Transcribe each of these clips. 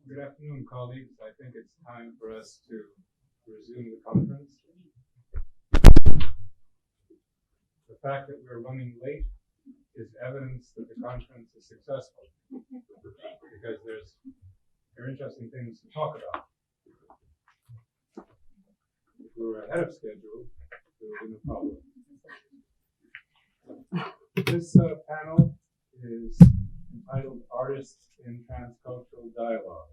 Good afternoon, colleagues. I think it's time for us to resume the conference. The fact that we're running late is evidence that the conference is successful, because there are interesting things to talk about. If we were ahead of schedule, there would be no problem. This panel is entitled Artists in Transcultural Dialogue.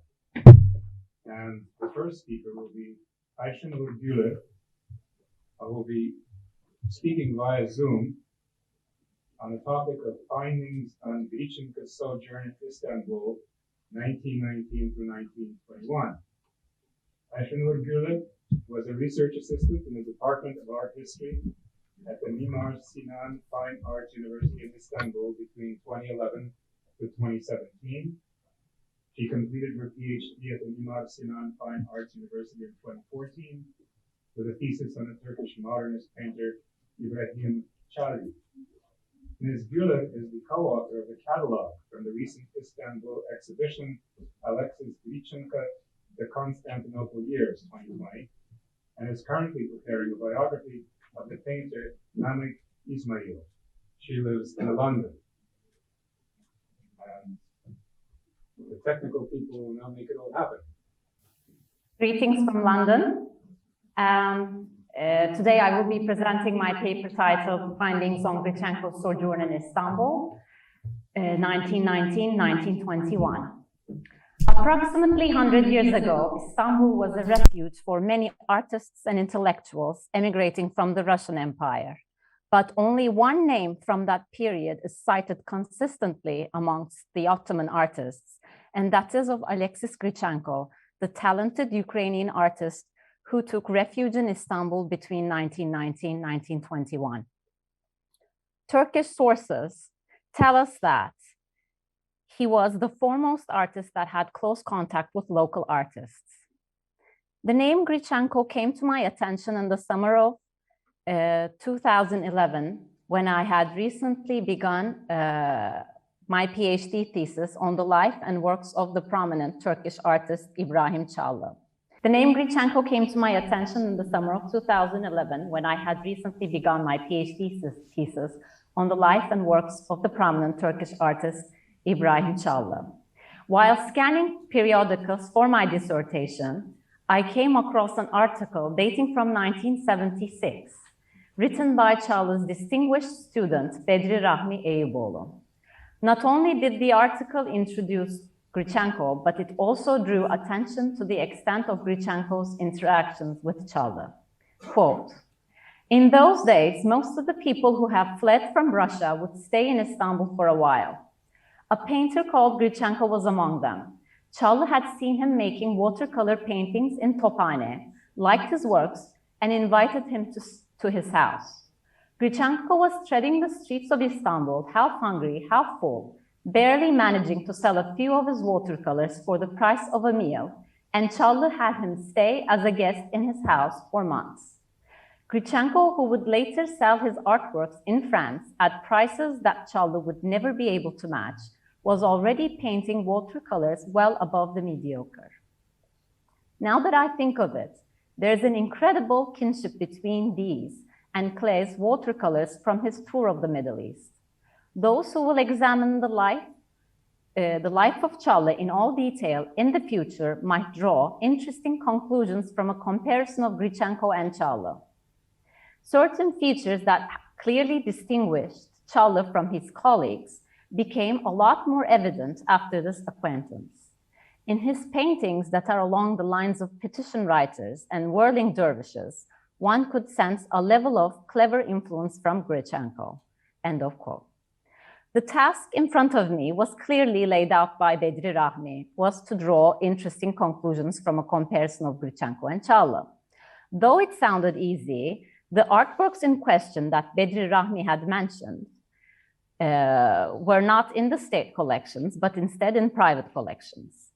And the first speaker will be Ayşenur Güler, who will be speaking via Zoom on the topic of findings on Gritchenko's sojourn in Istanbul, 1919 through 1921. Ayşenur Güler was a research assistant in the Department of Art History at the Mimar Sinan Fine Arts University in Istanbul between 2011 to 2017. She completed her PhD at the Mimar Sinan Fine Arts University in 2014 with a thesis on the Turkish modernist painter Ibrahim Çalı. Ms. Güler is the co-author of the catalog from the recent Istanbul exhibition, Gritchenko, The Constantinople Years 2020, and is currently preparing a biography of the painter Mehmet Ismail. She lives in London. And the technical people will now make it all happen. Greetings from London. Today I will be presenting my paper titled Findings on Gritchenko's Sojourn in Istanbul, 1919-1921. Approximately 100 years ago, Istanbul was a refuge for many artists and intellectuals emigrating from the Russian Empire. But only one name from that period is cited consistently amongst the Ottoman artists, and that is of Alexis Gritchenko, the talented Ukrainian artist who took refuge in Istanbul between 1919 and 1921. Turkish sources tell us that he was the foremost artist that had close contact with local artists. The name Gritchenko came to my attention in the summer of 2011, when I had recently begun my PhD thesis on the life and works of the prominent Turkish artist Ibrahim Çalı. The name Gritchenko came to my attention in the summer of 2011, when I had recently begun my PhD thesis on the life and works of the prominent Turkish artist Ibrahim Çalı. While scanning periodicals for my dissertation, I came across an article dating from 1976, written by Çalı's distinguished student, Bedri Rahmi Eyüboğlu. Not only did the article introduce Gritchenko, but it also drew attention to the extent of Gritchenko's interactions with Çalı. Quote, "In those days, most of the people who have fled from Russia would stay in Istanbul for a while. A painter called Gritchenko was among them. Çalı had seen him making watercolor paintings in Tophane, liked his works, and invited him to his house. Gritchenko was treading the streets of Istanbul, half hungry, half full, barely managing to sell a few of his watercolors for the price of a meal, and Çalı had him stay as a guest in his house for months. Gritchenko, who would later sell his artworks in France at prices that Çalı would never be able to match, was already painting watercolors well above the mediocre. Now that I think of it, there's an incredible kinship between these and Klee's watercolors from his tour of the Middle East. Those who will examine the life of Çalı in all detail in the future might draw interesting conclusions from a comparison of Gritchenko and Çalı. Certain features that clearly distinguished Çalı from his colleagues became a lot more evident after this acquaintance. In his paintings that are along the lines of petition writers and whirling dervishes, one could sense a level of clever influence from Gritchenko." End of quote. The task in front of me was clearly laid out by Bedri Rahmi, was to draw interesting conclusions from a comparison of Gritchenko and Çalı. Though it sounded easy, the artworks in question that Bedri Rahmi had mentioned were not in the state collections, but instead in private collections.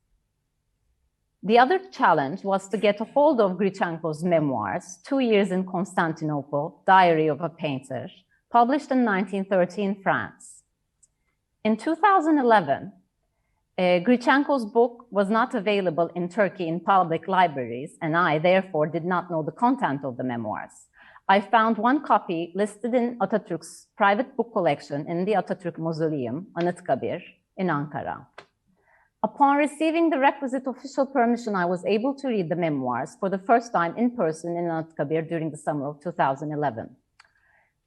The other challenge was to get a hold of Gritchenko's memoirs, 2 Years in Constantinople, Diary of a Painter, published in 1930 in France. In 2011, Gritchenko's book was not available in Turkey in public libraries, and I, therefore, did not know the content of the memoirs. I found one copy listed in Atatürk's private book collection in the Atatürk Mausoleum, Anıtkabir, in Ankara. Upon receiving the requisite official permission, I was able to read the memoirs for the first time in person in Anıtkabir during the summer of 2011.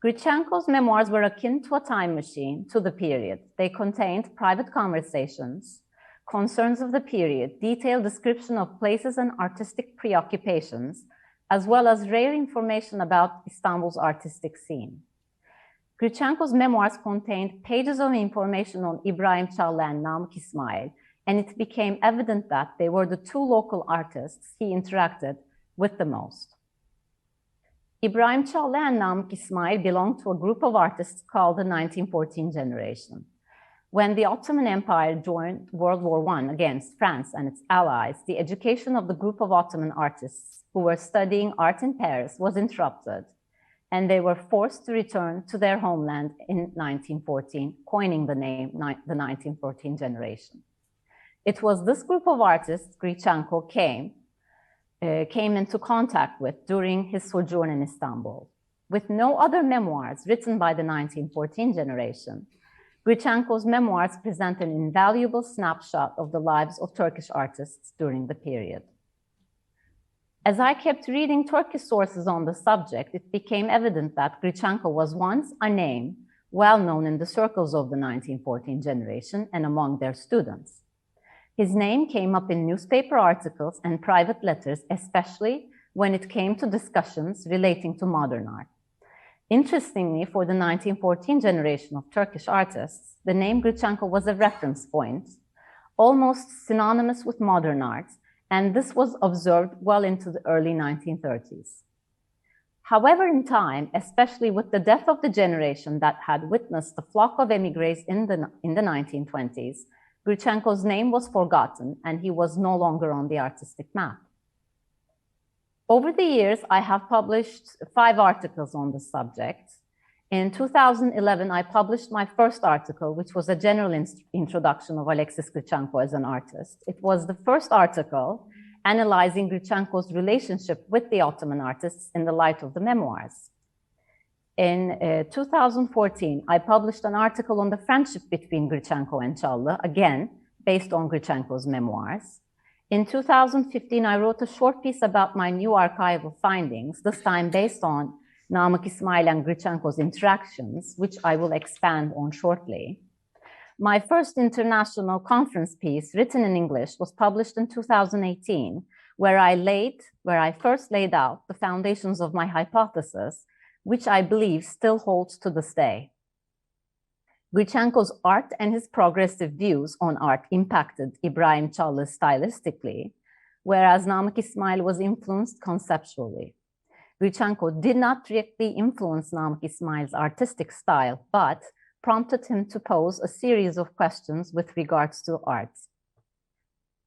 Gritchenko's memoirs were akin to a time machine to the period. They contained private conversations, concerns of the period, detailed description of places and artistic preoccupations, as well as rare information about Istanbul's artistic scene. Gritchenko's memoirs contained pages of information on Ibrahim Çallı and Namık İsmail, and it became evident that they were the two local artists he interacted with the most. Ibrahim Çallı and Namık İsmail belonged to a group of artists called the 1914 generation. When the Ottoman Empire joined World War I against France and its allies, the education of the group of Ottoman artists who were studying art in Paris was interrupted, and they were forced to return to their homeland in 1914, coining the name the 1914 generation. It was this group of artists Gritchenko came into contact with during his sojourn in Istanbul. With no other memoirs written by the 1914 generation, Gritchenko's memoirs present an invaluable snapshot of the lives of Turkish artists during the period. As I kept reading Turkish sources on the subject, it became evident that Gritchenko was once a name well known in the circles of the 1914 generation and among their students. His name came up in newspaper articles and private letters, especially when it came to discussions relating to modern art. Interestingly, for the 1914 generation of Turkish artists, the name Gritchenko was a reference point, almost synonymous with modern art, and this was observed well into the early 1930s. However, in time, especially with the death of the generation that had witnessed the flock of émigrés in the 1920s, Gritchenko's name was forgotten and he was no longer on the artistic map. Over the years, I have published 5 articles on the subject. In 2011, I published my first article, which was a general introduction of Alexis Gritchenko as an artist. It was the first article analyzing Gritchenko's relationship with the Ottoman artists in the light of the memoirs. In 2014, I published an article on the friendship between Gritchenko and Çallı, again, based on Gritchenko's memoirs. In 2015, I wrote a short piece about my new archival findings, this time based on Namık İsmail and Gritchenko's interactions, which I will expand on shortly. My first international conference piece, written in English, was published in 2018, where I first laid out the foundations of my hypothesis, which I believe still holds to this day. Gritchenko's art and his progressive views on art impacted Ibrahim Çallı stylistically, whereas Namık İsmail was influenced conceptually. Gritchenko did not directly influence Namık İsmail's artistic style, but prompted him to pose a series of questions with regards to art.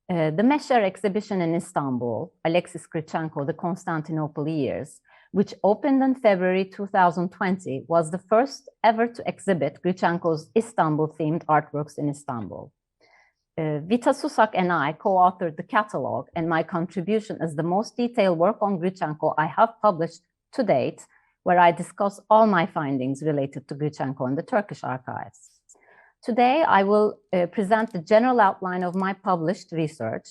The Meşer exhibition in Istanbul, Alexis Gritchenko, The Constantinople Years, which opened in February 2020, was the first ever to exhibit Gritchenko's Istanbul-themed artworks in Istanbul. Vita Susak and I co-authored the catalog, and my contribution is the most detailed work on Gritchenko I have published to date, where I discuss all my findings related to Gritchenko in the Turkish archives. Today, I will present the general outline of my published research.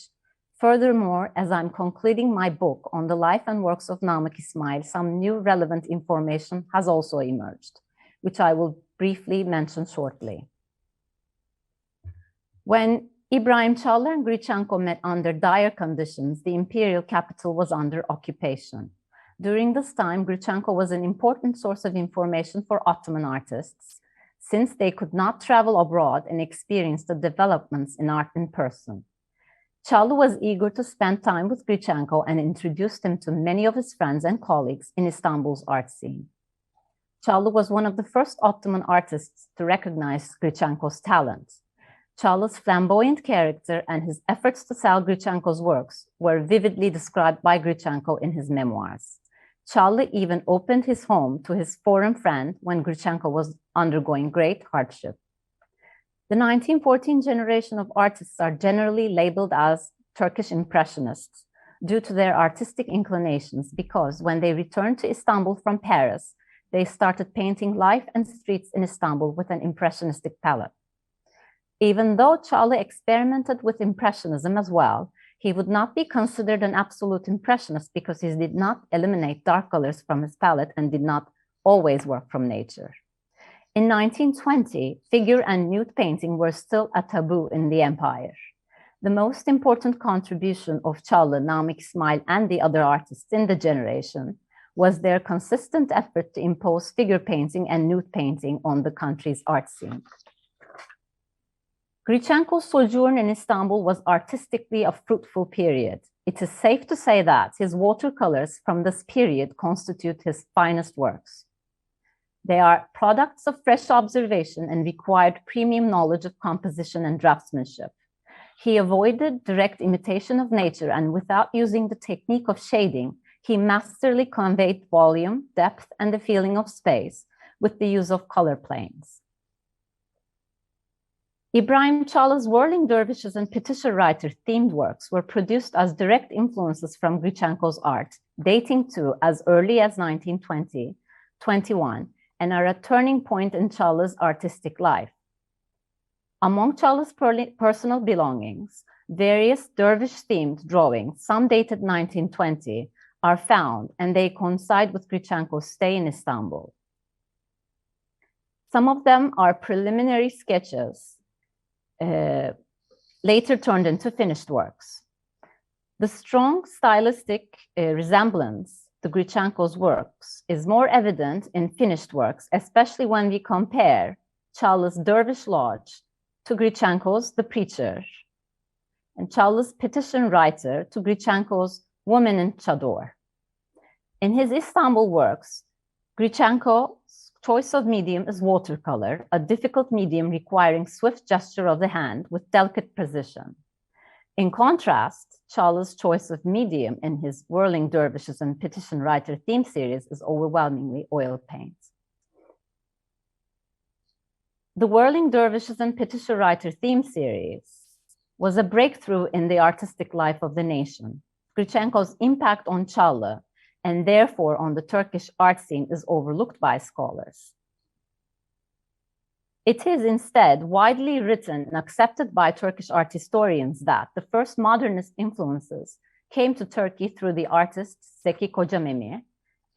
Furthermore, as I'm concluding my book on the life and works of Namık İsmail, some new relevant information has also emerged, which I will briefly mention shortly. When Ibrahim Çallı and Gritchenko met under dire conditions, the imperial capital was under occupation. During this time, Gritchenko was an important source of information for Ottoman artists, since they could not travel abroad and experience the developments in art in person. Çallı was eager to spend time with Gritchenko and introduced him to many of his friends and colleagues in Istanbul's art scene. Çallı was one of the first Ottoman artists to recognize Gritchenko's talent. Çallı's flamboyant character and his efforts to sell Gritchenko's works were vividly described by Gritchenko in his memoirs. Çallı even opened his home to his foreign friend when Gritchenko was undergoing great hardship. The 1914 generation of artists are generally labeled as Turkish Impressionists due to their artistic inclinations, because when they returned to Istanbul from Paris, they started painting life and streets in Istanbul with an impressionistic palette. Even though Çağlı experimented with Impressionism as well, he would not be considered an absolute impressionist because he did not eliminate dark colors from his palette and did not always work from nature. In 1920, figure and nude painting were still a taboo in the empire. The most important contribution of Çağlı, Namık Kemal, and the other artists in the generation was their consistent effort to impose figure painting and nude painting on the country's art scene. Gritchenko's sojourn in Istanbul was artistically a fruitful period. It is safe to say that his watercolors from this period constitute his finest works. They are products of fresh observation and required premium knowledge of composition and draftsmanship. He avoided direct imitation of nature, and without using the technique of shading, he masterly conveyed volume, depth, and the feeling of space with the use of color planes. İbrahim Çağlı's Whirling Dervishes and Petition Writer themed works were produced as direct influences from Gritchenko's art, dating to as early as 1920-21, and are a turning point in Çağlı's artistic life. Among Çağlı's personal belongings, various dervish-themed drawings, some dated 1920, are found, and they coincide with Gritchenko's stay in Istanbul. Some of them are preliminary sketches, later turned into finished works. The strong stylistic resemblance to Gritchenko's works is more evident in finished works, especially when we compare Çağlı's Dervish Lodge to Gritchenko's The Preacher, and Çağlı's Petition Writer to Gritchenko's Woman in Chador. In his Istanbul works, Gritchenko's choice of medium is watercolor, a difficult medium requiring swift gesture of the hand with delicate precision. In contrast, Çağlı's choice of medium in his Whirling Dervishes and Petition Writer theme series is overwhelmingly oil paint. The Whirling Dervishes and Petition Writer theme series was a breakthrough in the artistic life of the nation. Gritchenko's impact on Çağlı, and therefore on the Turkish art scene, is overlooked by scholars. It is instead widely written and accepted by Turkish art historians that the first modernist influences came to Turkey through the artists Zeki Kocamemi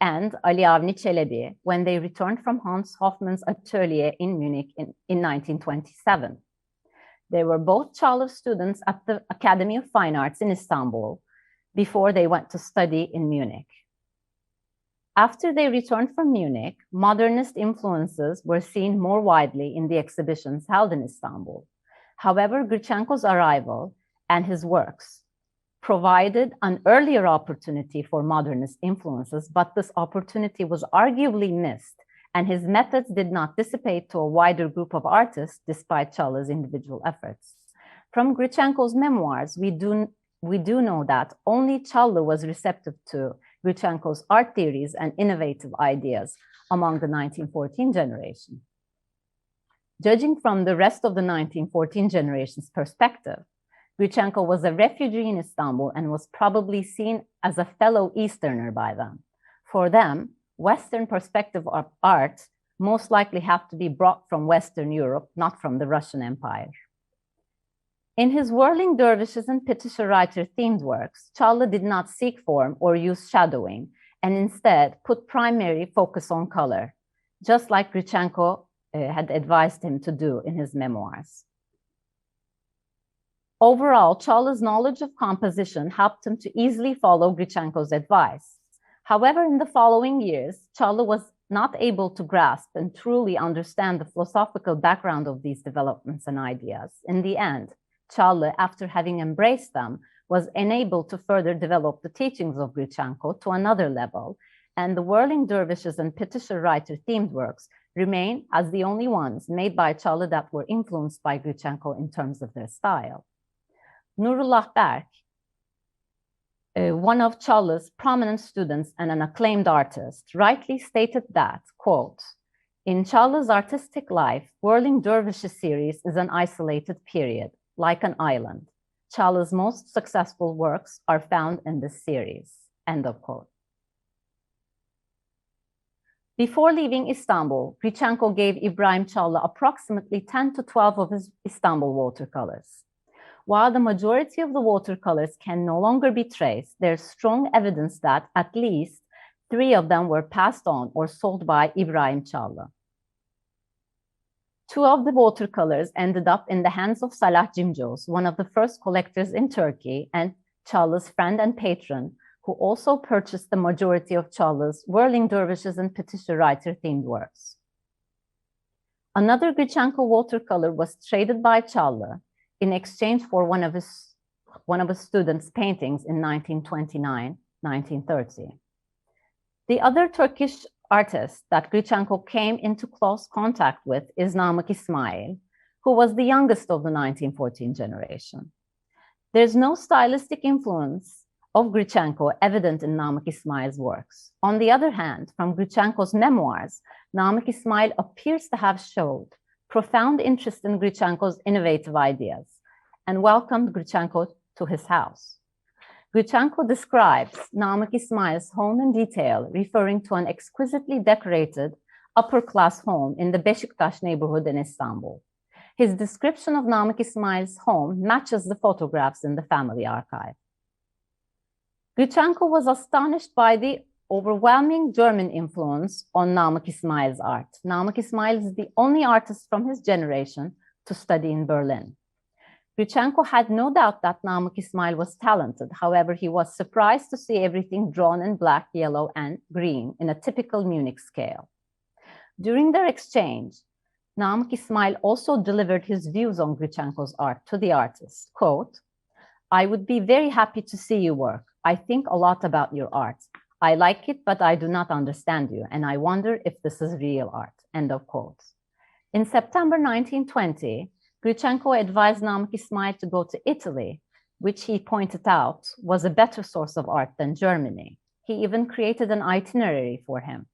and Ali Avni Çelebi when they returned from Hans Hofmann's atelier in Munich in 1927. They were both Çağlı students at the Academy of Fine Arts in Istanbul before they went to study in Munich. After they returned from Munich, modernist influences were seen more widely in the exhibitions held in Istanbul. However, Gritchenko's arrival and his works provided an earlier opportunity for modernist influences, but this opportunity was arguably missed, and his methods did not dissipate to a wider group of artists despite Çağlı's individual efforts. From Gritchenko's memoirs, we do know that only Çağlı was receptive to Gritchenko's art theories and innovative ideas among the 1914 generation. Judging from the rest of the 1914 generation's perspective, Gritchenko was a refugee in Istanbul and was probably seen as a fellow Easterner by them. For them, Western perspective of art most likely have to be brought from Western Europe, not from the Russian Empire. In his Whirling Dervishes and Petition Writer themed works, Çağlı did not seek form or use shadowing, and instead put primary focus on color, just like Gritchenko had advised him to do in his memoirs. Overall, Çağlı's knowledge of composition helped him to easily follow Gritchenko's advice. However, in the following years, Çağlı was not able to grasp and truly understand the philosophical background of these developments and ideas. In the end, Çağlı, after having embraced them, was enabled to further develop the teachings of Gritchenko to another level, and the Whirling Dervishes and Petition Writer themed works remain as the only ones made by Çağlı that were influenced by Gritchenko in terms of their style. Nurullah Berk, one of Çağlı's prominent students and an acclaimed artist, rightly stated that, quote, In Çağla's artistic life, Whirling Dervishes series is an isolated period, like an island. Çağla's most successful works are found in this series. End of quote. Before leaving Istanbul, Gritchenko gave Ibrahim Çağla approximately 10 to 12 of his Istanbul watercolors. While the majority of the watercolors can no longer be traced, there's strong evidence that at least 3 of them were passed on or sold by Ibrahim Çağla. 2 of the watercolors ended up in the hands of Salah Cimcioz, one of the first collectors in Turkey and Çağla's friend and patron, who also purchased the majority of Çağla's Whirling Dervishes and Petition Writer themed works. Another Gritchenko watercolor was traded by Çağla in exchange for one of his students' paintings in 1929-1930. The other Turkish artist that Gritchenko came into close contact with is Namık İsmail, who was the youngest of the 1914 generation. There's no stylistic influence of Gritchenko evident in Namık İsmail's works. On the other hand, from Gritchenko's memoirs, Namık İsmail appears to have showed profound interest in Gritchenko's innovative ideas and welcomed Gritchenko to his house. Gritchenko describes Namık İsmail's home in detail, referring to an exquisitely decorated upper-class home in the Beşiktaş neighborhood in Istanbul. His description of Namık İsmail's home matches the photographs in the family archive. Gritchenko was astonished by the overwhelming German influence on Namık İsmail's art. Namık İsmail is the only artist from his generation to study in Berlin. Gritchenko had no doubt that Namık İsmail was talented. However, he was surprised to see everything drawn in black, yellow, and green in a typical Munich scale. During their exchange, Namık İsmail also delivered his views on Gritchenko's art to the artist. Quote, "I would be very happy to see you work. I think a lot about your art. I like it, but I do not understand you, and I wonder if this is real art." End of quote. In September 1920, Gritchenko advised Namık İsmail to go to Italy, which he pointed out was a better source of art than Germany. He even created an itinerary for him.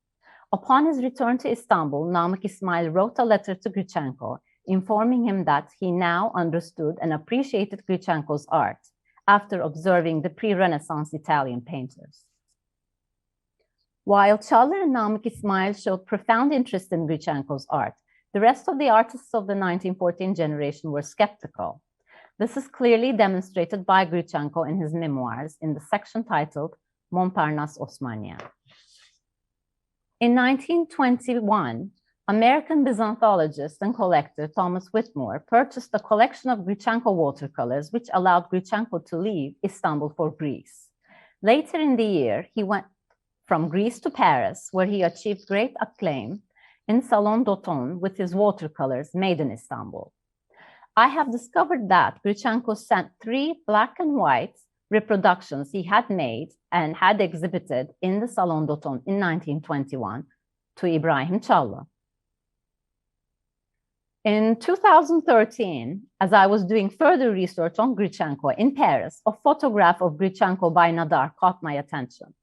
Upon his return to Istanbul, Namık İsmail wrote a letter to Gritchenko, informing him that he now understood and appreciated Gritchenko's art after observing the pre-Renaissance Italian painters. While Çağla and Namık İsmail showed profound interest in Gritchenko's art, the rest of the artists of the 1914 generation were skeptical. This is clearly demonstrated by Gritchenko in his memoirs in the section titled Montparnasse Osmania. In 1921, American Byzanthologist and collector Thomas Whitmore purchased a collection of Gritchenko watercolors, which allowed Gritchenko to leave Istanbul for Greece. Later in the year, he went from Greece to Paris, where he achieved great acclaim in Salon d'Automne with his watercolors made in Istanbul. I have discovered that Gritchenko sent 3 black and white reproductions he had made and had exhibited in the Salon d'Automne in 1921 to Ibrahim Çağla. In 2013, as I was doing further research on Gritchenko in Paris, a photograph of Gritchenko by Nadia caught my attention.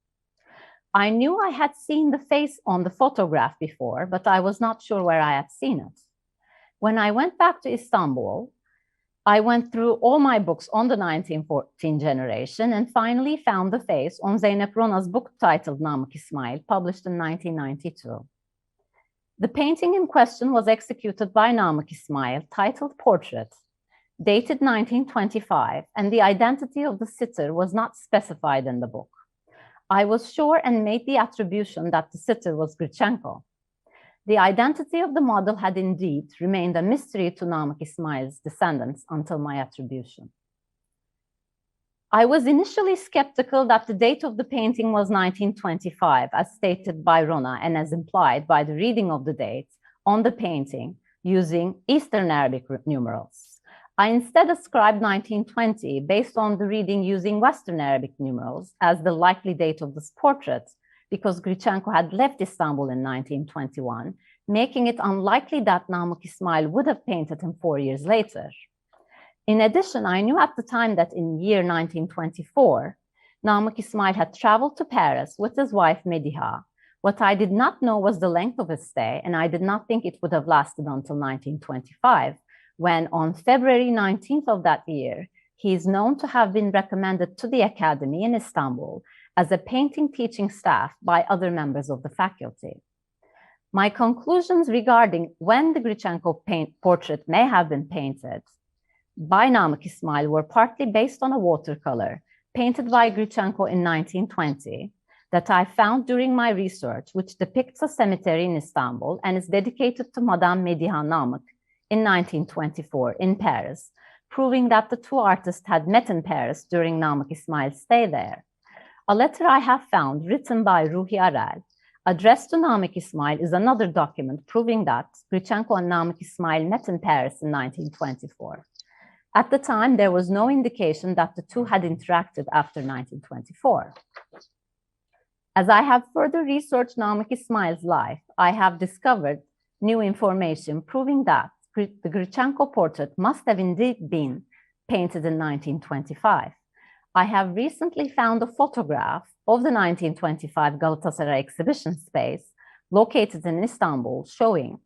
I knew I had seen the face on the photograph before, but I was not sure where I had seen it. When I went back to Istanbul, I went through all my books on the 1914 generation and finally found the face on Zeynep Rona''s book titled Namık İsmail, published in 1992. The painting in question was executed by Namık İsmail, titled Portrait, dated 1925, and the identity of the sitter was not specified in the book. I was sure and made the attribution that the sitter was Gritchenko. The identity of the model had indeed remained a mystery to Namık İsmail's descendants until my attribution. I was initially skeptical that the date of the painting was 1925, as stated by Rona and as implied by the reading of the date on the painting using Eastern Arabic numerals. I instead ascribed 1920 based on the reading using Western Arabic numerals as the likely date of this portrait, because Gritchenko had left Istanbul in 1921, making it unlikely that Namık İsmail would have painted him 4 years later. In addition, I knew at the time that in year 1924, Namık İsmail had traveled to Paris with his wife Mediha, What I did not know was the length of his stay, and I did not think it would have lasted until 1925, when on February 19th of that year, he is known to have been recommended to the Academy in Istanbul as a painting teaching staff by other members of the faculty. My conclusions regarding when the Gritchenko portrait may have been painted by Namık Ismail were partly based on a watercolor painted by Gritchenko in 1920 that I found during my research, which depicts a cemetery in Istanbul and is dedicated to Madame Mediha Namık in 1924 in Paris, proving that the two artists had met in Paris during Namık Ismail's stay there. A letter I have found written by Ruhi Aral, addressed to Namık Ismail, is another document proving that Gritchenko and Namık Ismail met in Paris in 1924. At the time, there was no indication that the two had interacted after 1924. As I have further researched Namık Ismail's life, I have discovered new information proving that the Gritchenko portrait must have indeed been painted in 1925. I have recently found a photograph of the 1925 Galatasaray exhibition space located in Istanbul showing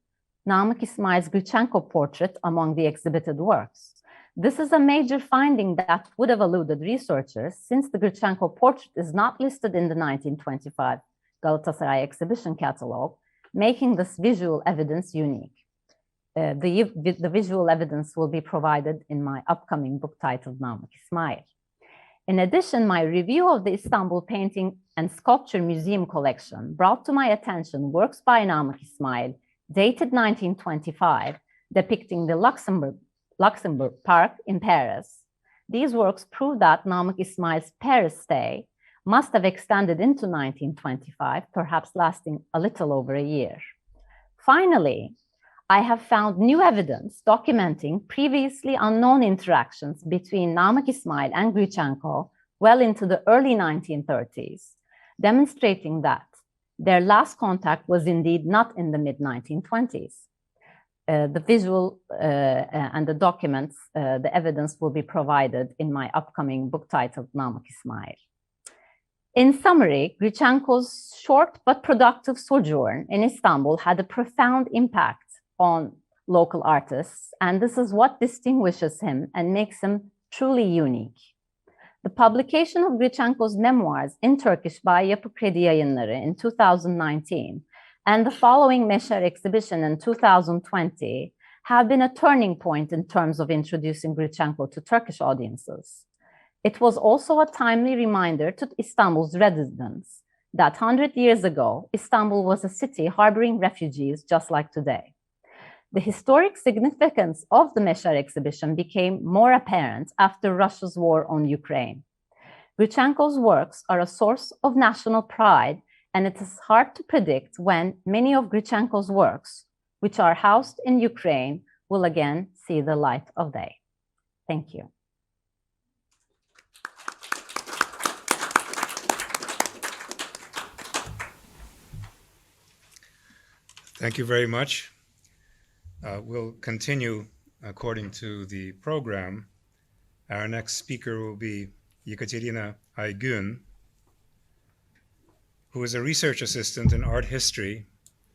Namık Ismail's Gritchenko portrait among the exhibited works. This is a major finding that would have eluded researchers since the Gritchenko portrait is not listed in the 1925 Galatasaray exhibition catalog, making this visual evidence unique. The visual evidence will be provided in my upcoming book titled Namık Ismail. In addition, my review of the Istanbul Painting and Sculpture Museum collection brought to my attention works by Namık Ismail dated 1925, depicting the Luxembourg Park in Paris. These works prove that Namık Ismail's Paris stay must have extended into 1925, perhaps lasting a little over a year. Finally, I have found new evidence documenting previously unknown interactions between Namık Ismail and Gritchenko well into the early 1930s, demonstrating that their last contact was indeed not in the mid-1920s. The visual and the documents, the evidence will be provided in my upcoming book titled Namık Ismail. In summary, Gritchenko's short but productive sojourn in Istanbul had a profound impact on local artists, and this is what distinguishes him and makes him truly unique. The publication of Gritchenko's memoirs in Turkish by Yapı Kredi Yayınları in 2019 and the following Meşer exhibition in 2020 have been a turning point in terms of introducing Gritchenko to Turkish audiences. It was also a timely reminder to Istanbul's residents that 100 years ago, Istanbul was a city harboring refugees just like today. The historic significance of the Meşer exhibition became more apparent after Russia's war on Ukraine. Gritchenko's works are a source of national pride, and it is hard to predict when many of Gritchenko's works, which are housed in Ukraine, will again see the light of day. Thank you. Thank you very much. We'll continue according to the program. Our next speaker will be Ekaterina Aygün, who is a research assistant in art history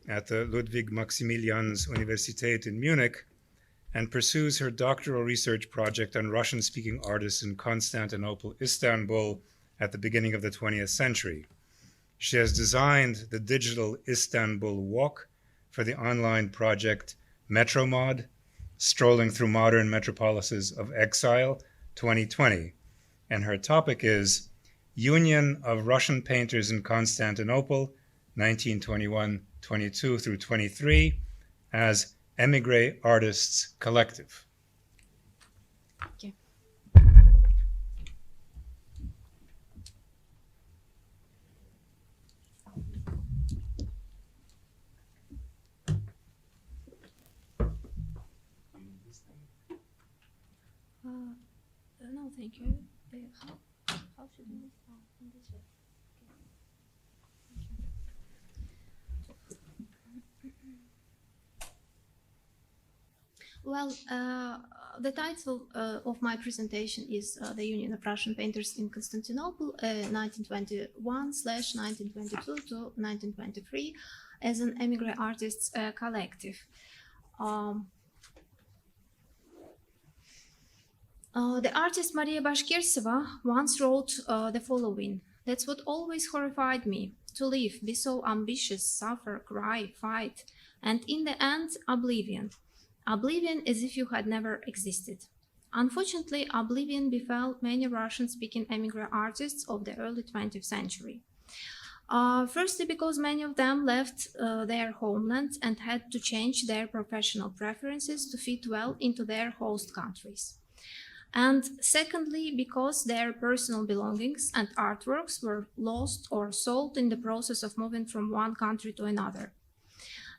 at the Ludwig-Maximilians-Universität in Munich and pursues her doctoral research project on Russian-speaking artists in Constantinople, Istanbul at the beginning of the 20th century. She has designed the digital Istanbul Walk for the online project Metromod, Strolling Through Modern Metropolises of Exile 2020. And her topic is Union of Russian Painters in Constantinople, 1921-22 through 23, as Émigré Artists Collective. Thank you. No, thank you. How should we start in this way? Okay. Well, The title of my presentation is The Union of Russian Painters in Constantinople, 1921/1922 to 1923, as an Émigré artists collective. The artist Maria Bashkirsova once wrote the following: "That's what always horrified me, to live, be so ambitious, suffer, cry, fight, and in the end, oblivion. Oblivion as if you had never existed." Unfortunately, oblivion befell many Russian-speaking Émigré artists of the early 20th century. Firstly, because many of them left their homelands and had to change their professional preferences to fit well into their host countries. And secondly, because their personal belongings and artworks were lost or sold in the process of moving from one country to another.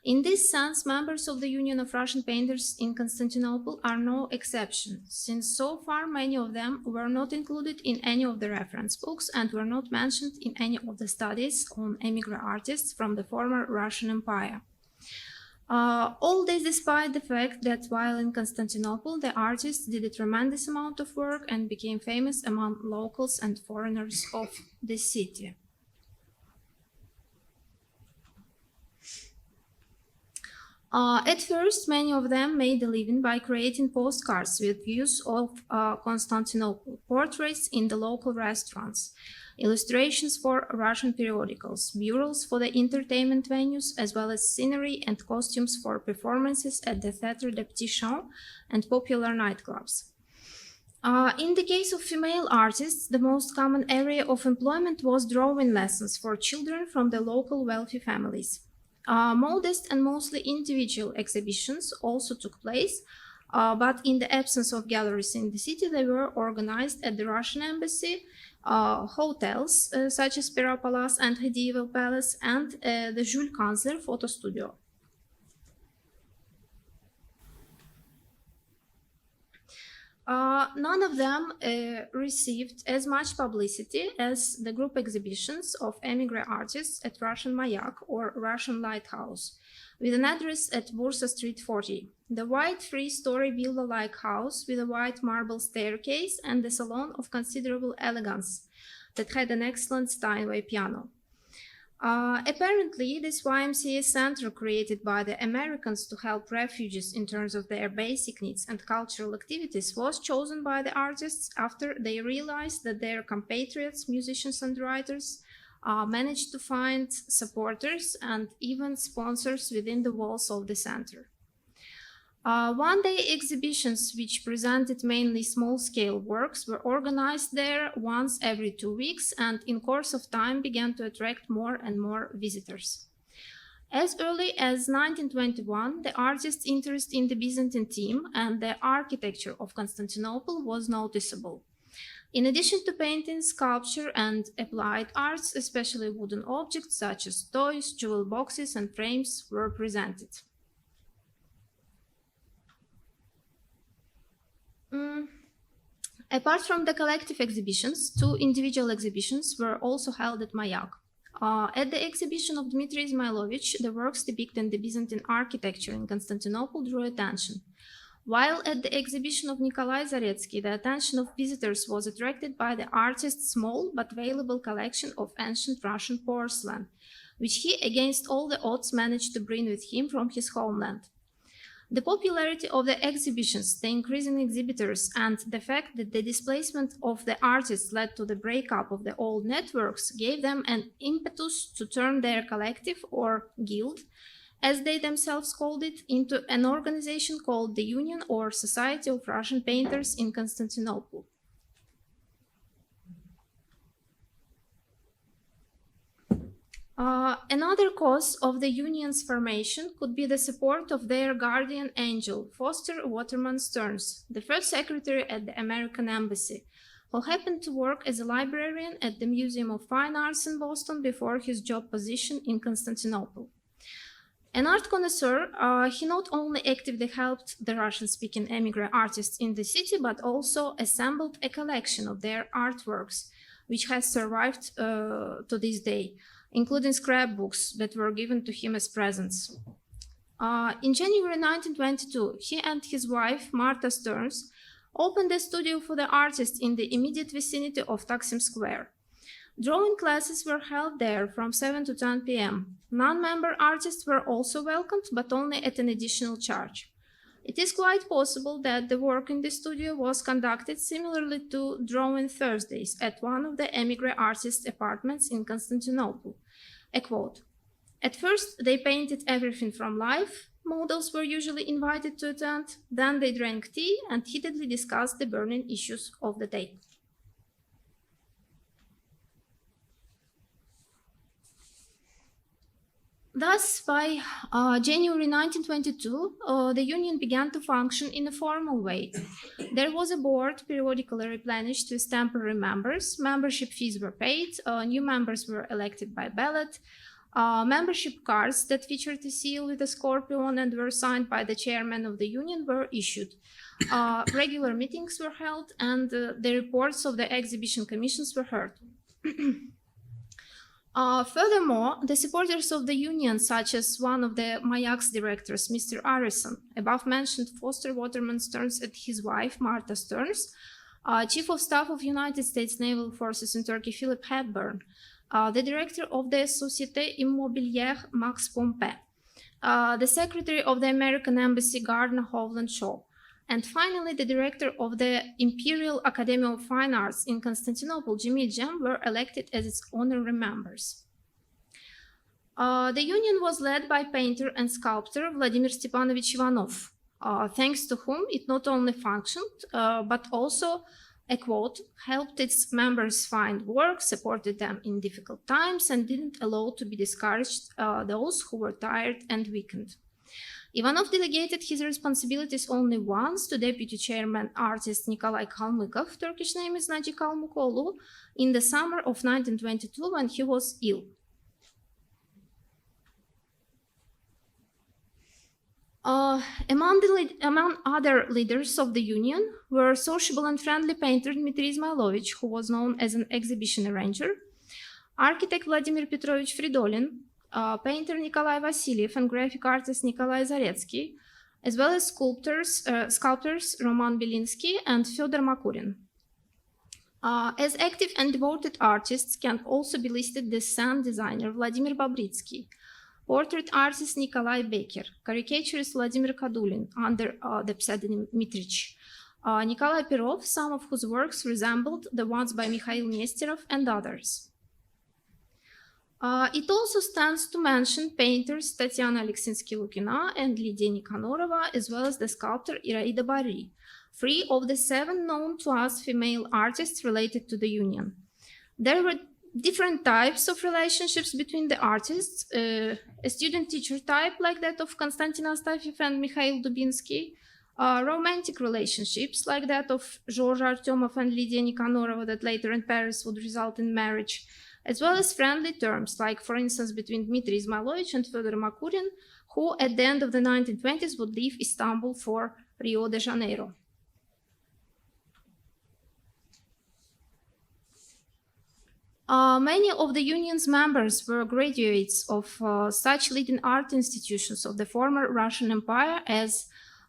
In this sense, members of the Union of Russian Painters in Constantinople are no exception, since so far many of them were not included in any of the reference books and were not mentioned in any of the studies on Émigré artists from the former Russian Empire. All this despite the fact that while in Constantinople, the artists did a tremendous amount of work and became famous among locals and foreigners of the city. At first, many of them made a living by creating postcards with views of Constantinople, portraits in the local restaurants, illustrations for Russian periodicals, murals for the entertainment venues, as well as scenery and costumes for performances at the Théâtre des Petits Champs and popular nightclubs. In the case of female artists, the most common area of employment was drawing lessons for children from the local wealthy families. Modest and mostly individual exhibitions also took place, but in the absence of galleries in the city, they were organized at the Russian embassy, hotels such as Pera Palace and Medieval Palace, and the Jules Kanzler photo studio. None of them received as much publicity as the group exhibitions of Émigré artists at Russian Mayak or Russian Lighthouse, with an address at Bursa Street 40. The white three-story villa-like house with a white marble staircase and a salon of considerable elegance that had an excellent Steinway piano. Apparently, this YMCA center created by the Americans to help refugees in terms of their basic needs and cultural activities was chosen by the artists after they realized that their compatriots, musicians and writers, managed to find supporters and even sponsors within the walls of the center. One-day exhibitions, which presented mainly small-scale works, were organized there once every 2 weeks and in course of time began to attract more and more visitors. As early as 1921, the artists' interest in the Byzantine theme and the architecture of Constantinople was noticeable. In addition to painting, sculpture, and applied arts, especially wooden objects such as toys, jewel boxes, and frames were presented. Apart from the collective exhibitions, 2 individual exhibitions were also held at Mayak. At the exhibition of Dmitry Izmailovich, the works depicting the Byzantine architecture in Constantinople drew attention, while at the exhibition of Nikolai Zaretsky, the attention of visitors was attracted by the artist's small but valuable collection of ancient Russian porcelain, which he, against all the odds, managed to bring with him from his homeland. The popularity of the exhibitions, the increasing exhibitors, and the fact that the displacement of the artists led to the breakup of the old networks gave them an impetus to turn their collective, or guild, as they themselves called it, into an organization called the Union or Society of Russian Painters in Constantinople. Another cause of the union's formation could be the support of their guardian angel, Foster Waterman Stearns, the first secretary at the American Embassy, who happened to work as a librarian at the Museum of Fine Arts in Boston before his job position in Constantinople. An art connoisseur, he not only actively helped the Russian-speaking Émigré artists in the city, but also assembled a collection of their artworks, which has survived to this day, including scrapbooks that were given to him as presents. In January 1922, he and his wife, Marta Stearns, opened a studio for the artist in the immediate vicinity of Taksim Square. Drawing classes were held there from 7 to 10 p.m. Non-member artists were also welcomed, but only at an additional charge. It is quite possible that the work in the studio was conducted similarly to Drawing Thursdays at one of the Émigré artists' apartments in Constantinople. A quote, "At first, they painted everything from life. Models were usually invited to attend. Then they drank tea and heatedly discussed the burning issues of the day." Thus, by January 1922, the union began to function in a formal way. There was a board periodically replenished with temporary members. Membership fees were paid. New members were elected by ballot. Membership cards that featured a seal with a scorpion and were signed by the chairman of the union were issued. Regular meetings were held, and the reports of the exhibition commissions were heard. Furthermore, the supporters of the union, such as one of the Mayak's directors, Mr. Arison, above-mentioned Foster Waterman Stearns and his wife, Marta Stearns, Chief of Staff of United States Naval Forces in Turkey, Philip Hepburn, the director of the Société Immobilière, Max Pompey, the secretary of the American Embassy, Gardner Hovland Shaw, and finally the director of the Imperial Academy of Fine Arts in Constantinople, Cemil Cem, were elected as its honorary members. The union was led by painter and sculptor Vladimir Stepanovich Ivanov, thanks to whom it not only functioned, but also, a quote, helped its members find work, supported them in difficult times, and didn't allow to be discouraged those who were tired and weakened. Ivanov delegated his responsibilities only once to deputy chairman artist Nikolai Kalmykov, Turkish name is Nadia Kalmykoğlu, in the summer of 1922 when he was ill. Among other leaders of the union were sociable and friendly painter Dmitry Izmailovich, who was known as an exhibition arranger, architect Vladimir Petrovich Fridolin, painter Nikolai Vasiliev and graphic artist Nikolai Zaretsky, as well as sculptors Roman Belinsky and Fyodor Makurin. As active and devoted artists can also be listed the sand designer Vladimir Babritsky, portrait artist Nikolai Becker, caricaturist Vladimir Kadulin under the pseudonym Mitrich, Nikolai Perov, some of whose works resembled the ones by Mikhail Nesterov and others. It also stands to mention painters Tatiana Alexinsky-Lukina and Lydia Nikanorova, as well as the sculptor Iraida Bari, 3 of the 7 known to us female artists related to the union. There were different types of relationships between the artists, a student-teacher type like that of Konstantin Astafyev and Mikhail Dubinsky, romantic relationships like that of Georges Artyomov and Lydia Nikanorova that later in Paris would result in marriage, as well as friendly terms, like, for instance, between Dmitry Izmailovich and Fyodor Makurin, who at the end of the 1920s would leave Istanbul for Rio de Janeiro. Many of the union's members were graduates of such leading art institutions of the former Russian Empire as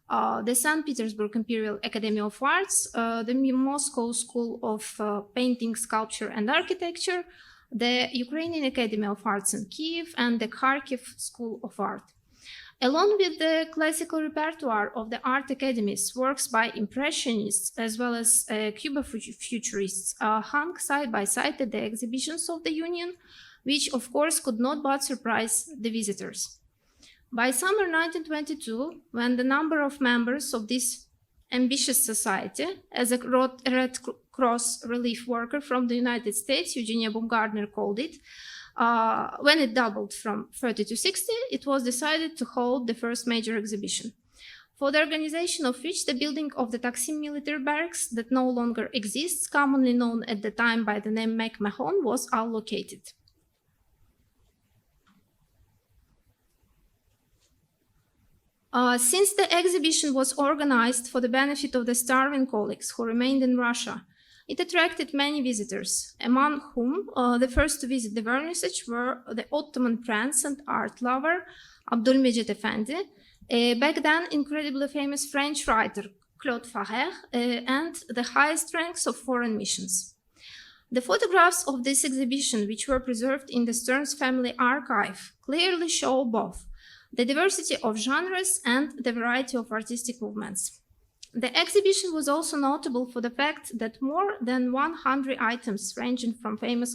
the St. Petersburg Imperial Academy of Arts, the Moscow School of Painting, Sculpture and Architecture, the Ukrainian Academy of Arts in Kiev, and the Kharkiv School of Art. Along with the classical repertoire of the art academies, works by Impressionists as well as Cubo-Futurists hung side by side at the exhibitions of the Union, which of course could not but surprise the visitors. By summer 1922, when the number of members of this ambitious society, as a Red Cross relief worker from the United States, Eugenia Baumgartner, called it, when it doubled from 30 to 60, it was decided to hold the first major exhibition, for the organization of which the building of the Taksim military barracks that no longer exists, commonly known at the time by the name McMahon, was allocated. Since the exhibition was organized for the benefit of the starving colleagues who remained in Russia, it attracted many visitors, among whom the first to visit the vernissage were the Ottoman prince and art lover Abdülmecit Efendi, back then incredibly famous French writer Claude Farrer, and the highest ranks of foreign missions. The photographs of this exhibition, which were preserved in the Stearns family archive, clearly show both the diversity of genres and the variety of artistic movements. The exhibition was also notable for the fact that more than 100 items, ranging from famous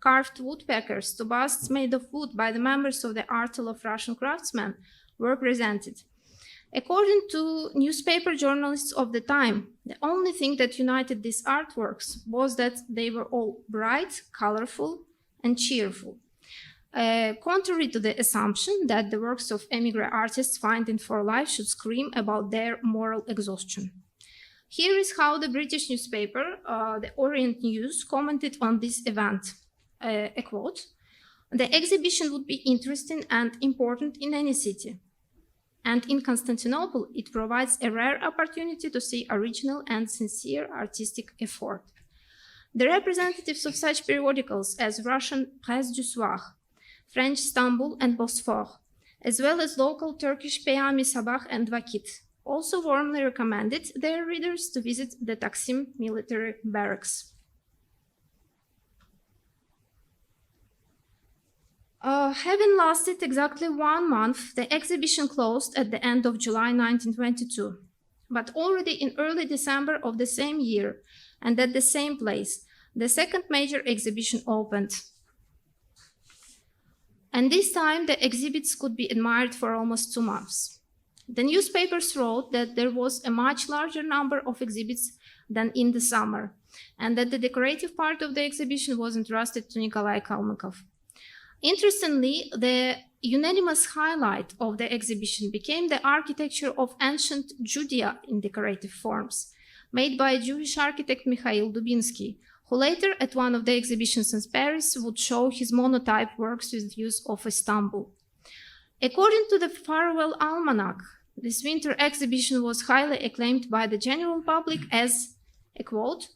carved woodpeckers to busts made of wood by the members of the Artel of Russian craftsmen, were presented. According to newspaper journalists of the time, the only thing that united these artworks was that they were all bright, colorful, and cheerful. Contrary to the assumption that the works of émigré artists finding for life should scream about their moral exhaustion. Here is how the British newspaper, the Orient News, commented on this event. A quote, "The exhibition would be interesting and important in any city. And in Constantinople, it provides a rare opportunity to see original and sincere artistic effort." The representatives of such periodicals as Russian Presse du Soir, French Istanbul and Bosphore, as well as local Turkish Peyami Sabah and Vakit, also warmly recommended their readers to visit the Taksim military barracks. Having lasted exactly 1 month, the exhibition closed at the end of July 1922. But already in early December of the same year, and at the same place, the second major exhibition opened. And this time, the exhibits could be admired for almost 2 months. The newspapers wrote that there was a much larger number of exhibits than in the summer, and that the decorative part of the exhibition was entrusted to Nikolai Kalmykov. Interestingly, the unanimous highlight of the exhibition became the architecture of ancient Judea in decorative forms, made by Jewish architect Mikhail Dubinsky, who later, at one of the exhibitions in Paris, would show his monotype works with views of Istanbul. According to the Farewell Almanac, this winter exhibition was highly acclaimed by the general public as, a quote,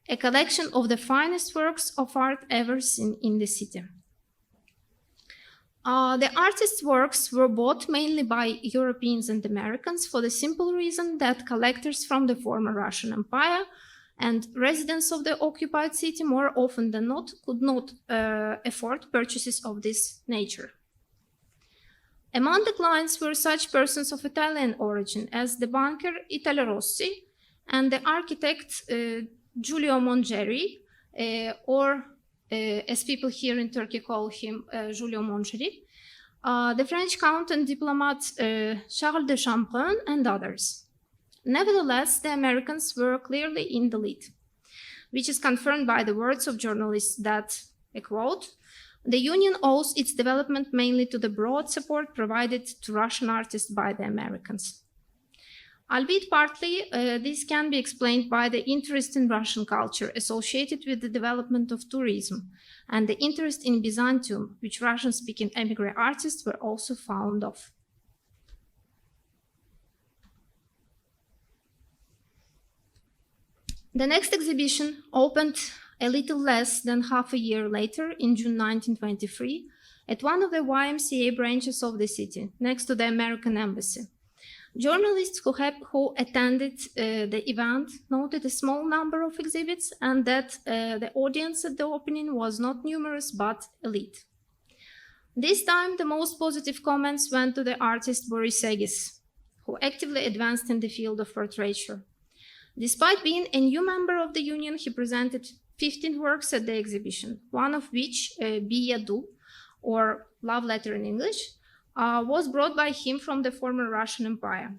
"a collection of the finest works of art ever seen in the city." The artists' works were bought mainly by Europeans and Americans for the simple reason that collectors from the former Russian Empire and residents of the occupied city more often than not could not afford purchases of this nature. Among the clients were such persons of Italian origin as the banker Italo Rossi and the architect Giulio Mongeri, or as people here in Turkey call him, Giulio Mongeri, the French count and diplomat Charles de Chambrun, and others. Nevertheless, the Americans were clearly in the lead, which is confirmed by the words of journalists that, a quote, "the Union owes its development mainly to the broad support provided to Russian artists by the Americans." Albeit partly, this can be explained by the interest in Russian culture associated with the development of tourism and the interest in Byzantium, which Russian-speaking émigré artists were also fond of. The next exhibition opened a little less than half a year later, in June 1923, at one of the YMCA branches of the city, next to the American Embassy. Journalists who attended the event noted a small number of exhibits and that the audience at the opening was not numerous but elite. This time, the most positive comments went to the artist Boris Egis, who actively advanced in the field of portraiture. Despite being a new member of the Union, he presented 15 works at the exhibition, one of which, Biyadu, or Love Letter in English, was brought by him from the former Russian Empire.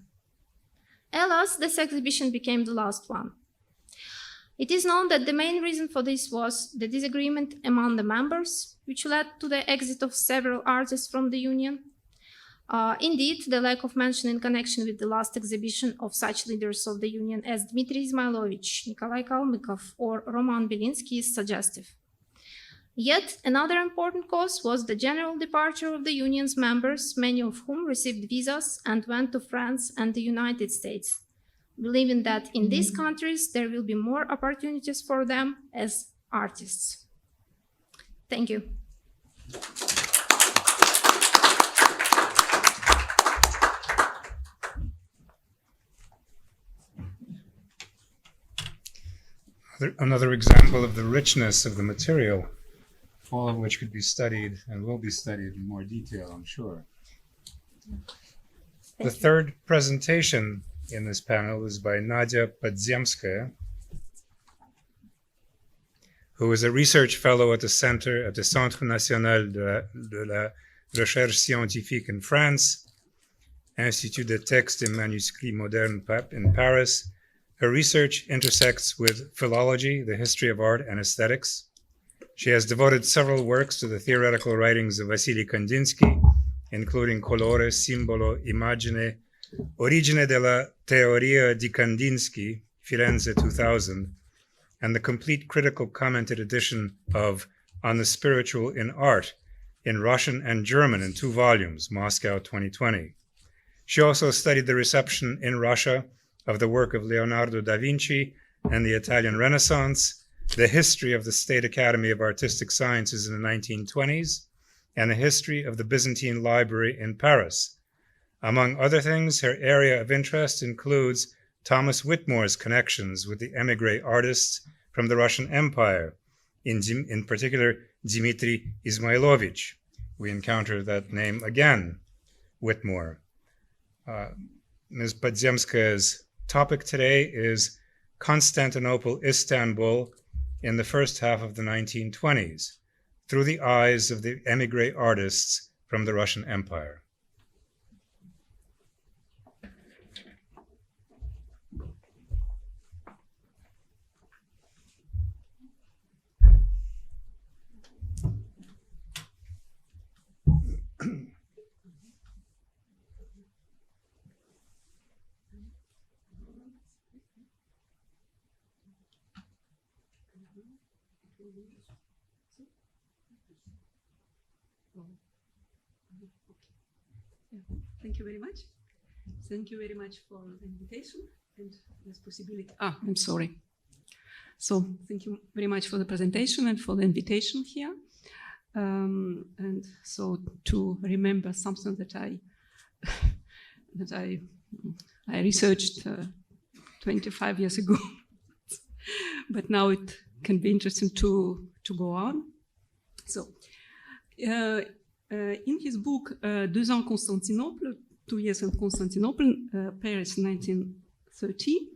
Alas, this exhibition became the last one. It is known that the main reason for this was the disagreement among the members, which led to the exit of several artists from the Union. Indeed, the lack of mention in connection with the last exhibition of such leaders of the Union as Dmitry Izmailovich, Nikolai Kalmykov, or Roman Belinsky is suggestive. Yet, another important cause was the general departure of the Union's members, many of whom received visas and went to France and the United States, believing that in these countries there will be more opportunities for them as artists. Thank you. Another example of the richness of the material, all of which could be studied and will be studied in more detail, I'm sure. The third presentation in this panel is by Nadia Podzemskaia, who is a research fellow at the Centre National de la Recherche Scientifique in France, Institut des Textes et Manuscrits Modernes in Paris. Her research intersects with philology, the history of art, and aesthetics. She has devoted several works to the theoretical writings of Wassily Kandinsky, including Colore, Simbolo, Immagine, Origine della Teoria di Kandinsky, Firenze 2000, and the complete critical commented edition of On the Spiritual in Art in Russian and German in 2 volumes, Moscow 2020. She also studied the reception in Russia of the work of Leonardo da Vinci and the Italian Renaissance, the history of the State Academy of Artistic Sciences in the 1920s, and the history of the Byzantine Library in Paris. Among other things, her area of interest includes Thomas Whitmore's connections with the émigré artists from the Russian Empire, in particular Dmitry Izmailovich. We encounter that name again, Whitmore. Ms. Podzemskaia's topic today is Constantinople, Istanbul in the first half of the 1920s, through the eyes of the émigré artists from the Russian Empire. Thank you very much. Thank you very much for the invitation and this possibility. I'm sorry. So thank you very much for the presentation and for the invitation here. And so to remember something that I researched 25 years ago, but now it can be interesting to go on. So. In his book, 2 ans Constantinople, 2 years in Constantinople, Paris 1930,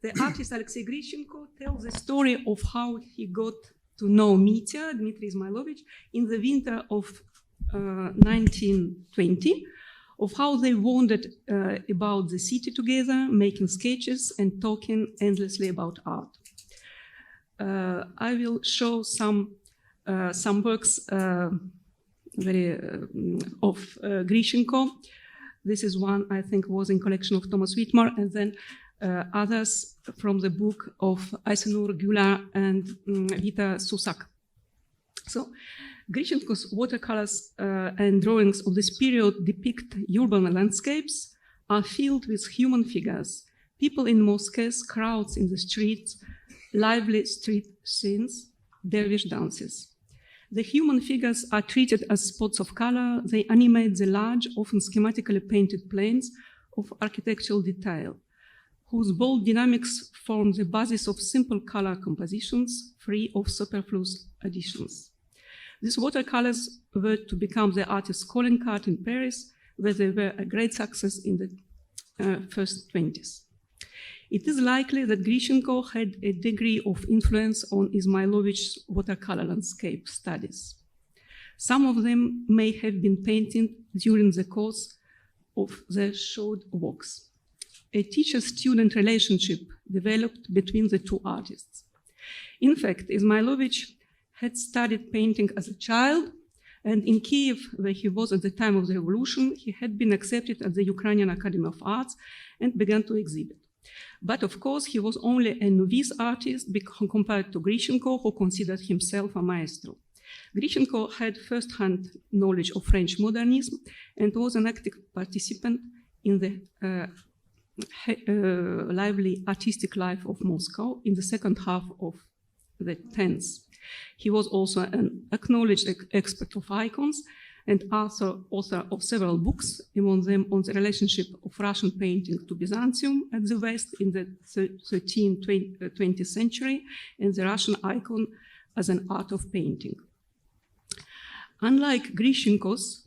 the artist Alexei Gritchenko tells the story of how he got to know Mitya, Dmitry Izmailovich, in the winter of 1920, of how they wandered about the city together, making sketches and talking endlessly about art. I will show some works of Gritchenko. This is one I think was in collection of Thomas Whitmore, and then others from the book of Ayşenur, Güler, and Vita Susak. So Gritchenko's watercolors and drawings of this period depict urban landscapes, are filled with human figures, people in mosques, crowds in the streets, lively street scenes, dervish dances. The human figures are treated as spots of color. They animate the large, often schematically painted planes of architectural detail, whose bold dynamics form the basis of simple color compositions, free of superfluous additions. These watercolors were to become the artist's calling card in Paris, where they were a great success in the first 20s. It is likely that Gritchenko had a degree of influence on Izmailovich's watercolor landscape studies. Some of them may have been painted during the course of their short walks. A teacher-student relationship developed between the two artists. In fact, Izmailovich had studied painting as a child, and in Kiev, where he was at the time of the revolution, he had been accepted at the Ukrainian Academy of Arts and began to exhibit. But of course, he was only a novice artist compared to Gritchenko, who considered himself a maestro. Gritchenko had first-hand knowledge of French modernism and was an active participant in the lively artistic life of Moscow in the second half of the 10th. He was also an acknowledged expert of icons and author of several books, among them on the relationship of Russian painting to Byzantium and the West in the 13th-20th century, and the Russian icon as an art of painting. Unlike Gritchenko's,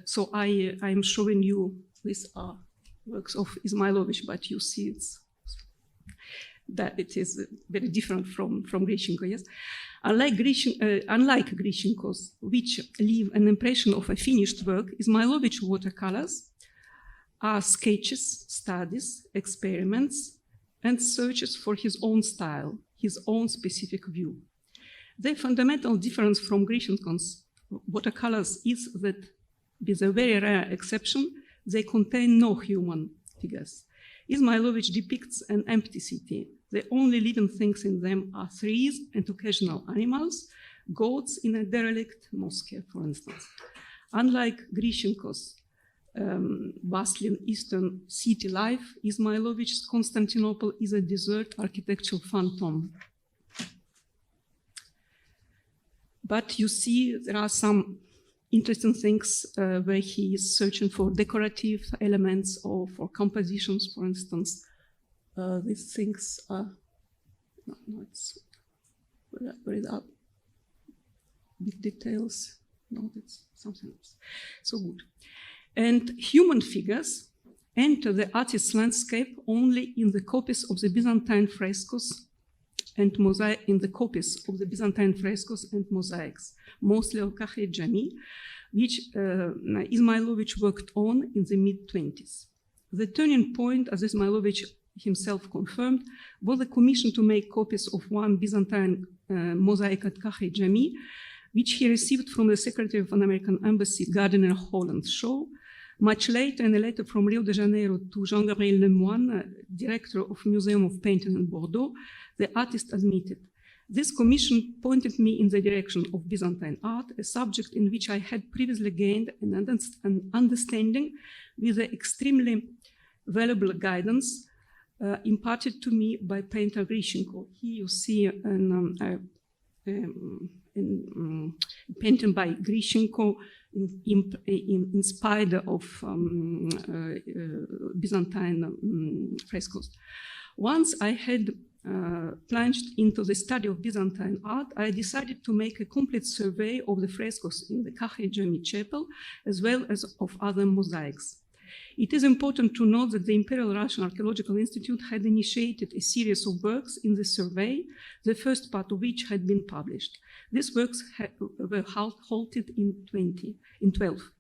so I am showing you these are works of Izmailovich, but you see that it is very different from Gritchenko, yes? Unlike Gritchenko's, which leave an impression of a finished work, Izmailovich watercolors are sketches, studies, experiments, and searches for his own style, his own specific view. The fundamental difference from Gritchenko's watercolors is that, with a very rare exception, they contain no human figures. Izmailovich depicts an empty city. The only living things in them are trees and occasional animals, goats in a derelict mosque, for instance. Unlike Gritchenko's bustling eastern city life, Izmailovich's Constantinople is a desert architectural phantom. But you see, there are some interesting things where he is searching for decorative elements or for compositions, for instance. These things are, no, it's, where is that? Big details, no, that's something else. So good. And human figures enter the artist's landscape only in the copies of the Byzantine frescoes and mosaics, mostly of Kahri Jami, which Izmailovich worked on in the mid-20s. The turning point, as Izmailovich himself confirmed, was a commission to make copies of one Byzantine mosaic at Kahri Jami, which he received from the Secretary of an American Embassy, Gardiner Holland Shaw. Much later, in a letter from Rio de Janeiro to Jean-Gabriel Lemoine, director of Museum of Painting in Bordeaux, the artist admitted, "This commission pointed me in the direction of Byzantine art, a subject in which I had previously gained an understanding with the extremely valuable guidance imparted to me by painter Gritchenko." Here you see a painting by Gritchenko inspired of Byzantine frescoes. Once I had plunged into the study of Byzantine art, I decided to make a complete survey of the frescoes in the Kahri Jami chapel, as well as of other mosaics. It is important to note that the Imperial Russian Archaeological Institute had initiated a series of works in the survey, the first part of which had been published. These works were halted in 2012.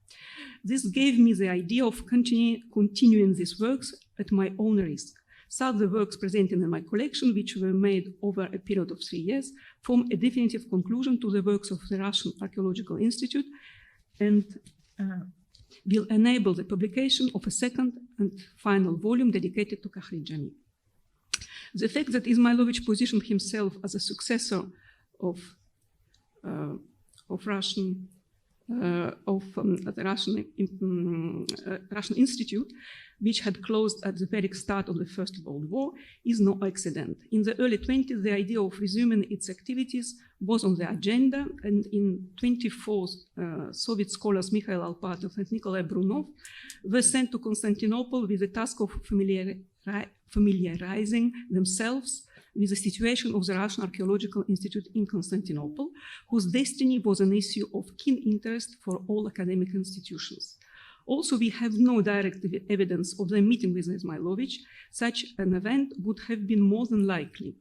This gave me the idea of continuing these works at my own risk. Thus, the works presented in my collection, which were made over a period of 3 years, form a definitive conclusion to the works of the Russian Archaeological Institute and will enable the publication of a second and final volume dedicated to Kahri Jami. The fact that Izmailovich positioned himself as a successor of the Russian Institute, which had closed at the very start of the First World War, is no accident. In the early 20s, the idea of resuming its activities was on the agenda, and in 24, Soviet scholars Mikhail Alpatov and Nikolai Brunov were sent to Constantinople with the task of familiarizing themselves with the situation of the Russian Archaeological Institute in Constantinople, whose destiny was an issue of keen interest for all academic institutions. Also, we have no direct evidence of the meeting with Izmailovich. Such an event would have been more than likely.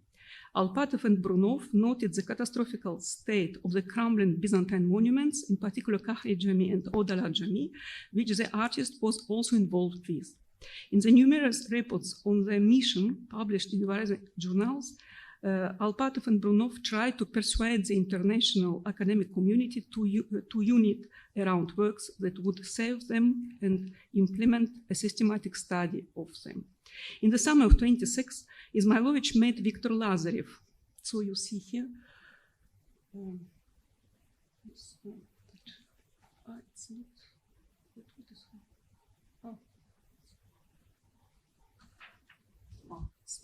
Alpatov and Brunov noted the catastrophic state of the crumbling Byzantine monuments, in particular Kahri Jami and Odala Jami, which the artist was also involved with. In the numerous reports on the mission published in various journals, Alpatov and Brunov tried to persuade the international academic community to unite around works that would save them and implement a systematic study of them. In the summer of 26, Izmailovich met Viktor Lazarev. So you see here.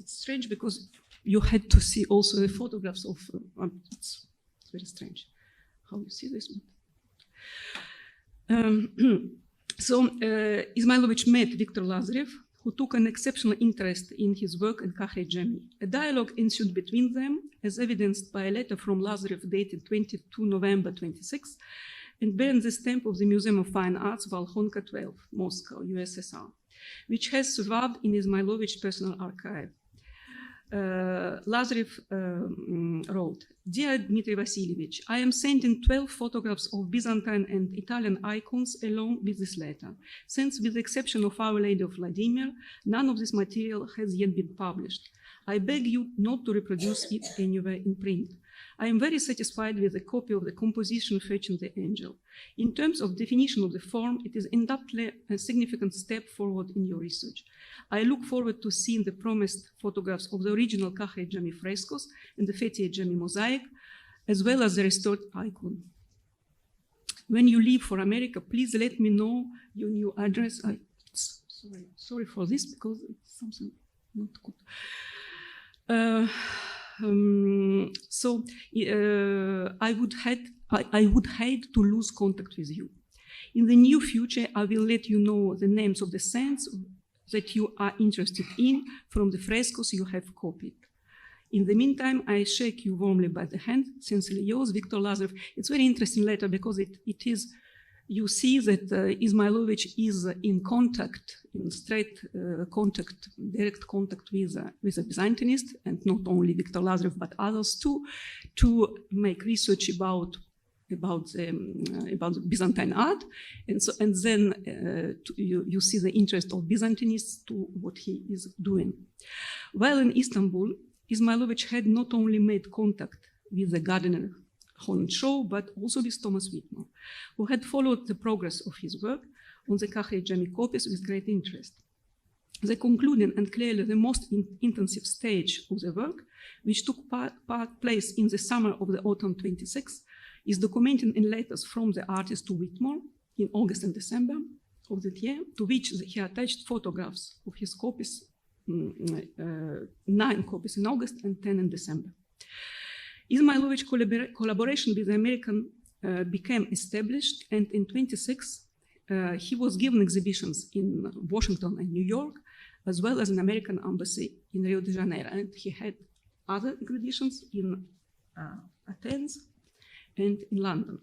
It's strange because you had to see also the photographs of, it's very strange how you see this one. Izmailovich met Viktor Lazarev, who took an exceptional interest in his work and Kakhe-Jemi. A dialogue ensued between them, as evidenced by a letter from Lazarev dated 22 November 26, and bearing the stamp of the Museum of Fine Arts, Volkhonka 12, Moscow, USSR, which has survived in Izmailovich's personal archive. Lazarev wrote, "Dear Dmitry Vasilievich, I am sending 12 photographs of Byzantine and Italian icons along with this letter. Since, with the exception of Our Lady of Vladimir, none of this material has yet been published. I beg you not to reproduce it anywhere in print. I am very satisfied with a copy of the composition Fetching the Angel. In terms of definition of the form, it is undoubtedly a significant step forward in your research. I look forward to seeing the promised photographs of the original Kakhe-Jemi frescoes and the Fethiye-Jemi mosaic, as well as the restored icon. When you leave for America, please let me know your new address." Sorry for this, because it's something not good. I would hate to lose contact with you. In the near future, I will let you know the names of the saints that you are interested in from the frescoes you have copied. In the meantime, I shake you warmly by the hand. Sincerely yours, Viktor Lazarev. It's a very interesting letter because it is, you see that Izmailovich is in contact, in straight contact, direct contact with a Byzantinist, and not only Viktor Lazarev, but others too, to make research about the Byzantine art, and then you see the interest of Byzantinists to what he is doing. While in Istanbul, Izmailovich had not only made contact with the gardener Hornshaw, but also with Thomas Whitmore, who had followed the progress of his work on the Kakhe-Jemi copies with great interest. The concluding and clearly the most intensive stage of the work, which took place in the summer of the autumn 26, is documented in letters from the artist to Whitmore in August and December of that year, to which he attached photographs of his copies, 9 copies in August and 10 in December. Izmailovich's collaboration with the American became established, and in 26 he was given exhibitions in Washington and New York, as well as an American embassy in Rio de Janeiro, and he had other exhibitions in Athens and in London.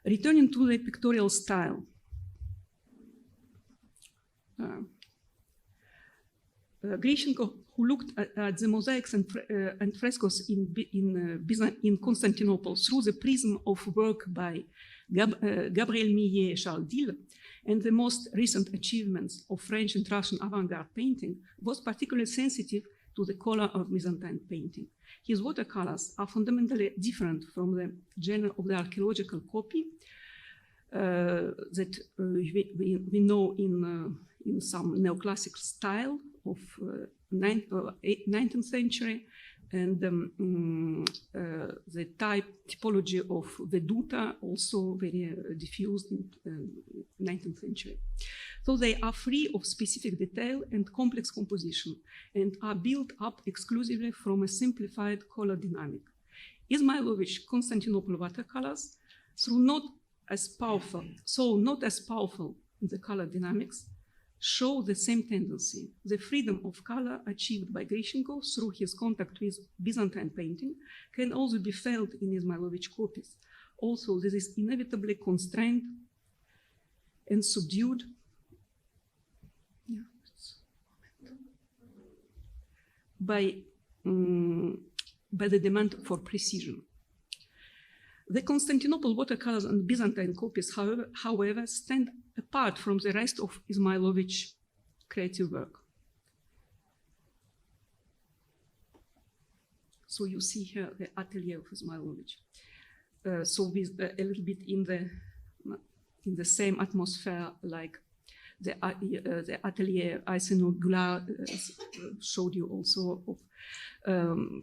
Returning to the pictorial style, Gritchenko, who looked at the mosaics and frescoes in Constantinople through the prism of work by Gabriel Millet, Charles Dille, and the most recent achievements of French and Russian avant-garde painting, was particularly sensitive to the color of Byzantine painting. His watercolors are fundamentally different from the genre of the archaeological copy that we know in some neoclassical style of 19th century, and the typology of Veduta, also very diffused in 19th century. So they are free of specific detail and complex composition, and are built up exclusively from a simplified color dynamic. Izmailovich Constantinople watercolors, not as powerful in the color dynamics, show the same tendency. The freedom of color achieved by Gritchenko through his contact with Byzantine painting can also be felt in Izmailovich copies. Also, this is inevitably constrained and subdued by the demand for precision. The Constantinople watercolors and Byzantine copies, however, stand apart from the rest of Izmailovich's creative work. So you see here the atelier of Izmailovich. So with a little bit in the same atmosphere like the atelier Ayşenur Güler showed you also of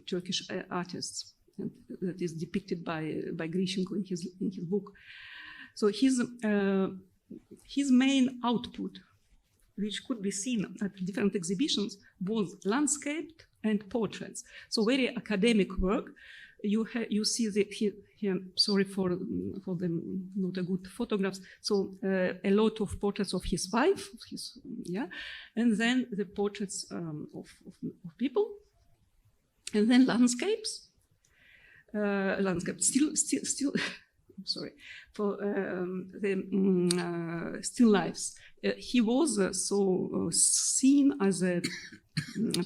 Turkish artists, and that is depicted by Gritchenko in his book. So his main output, which could be seen at different exhibitions, was landscape and portraits. So very academic work you see here. Sorry for the not a good photographs. So a lot of portraits of his wife, and then the portraits of people, and then landscapes. Still. Sorry for the still lifes. He was seen as a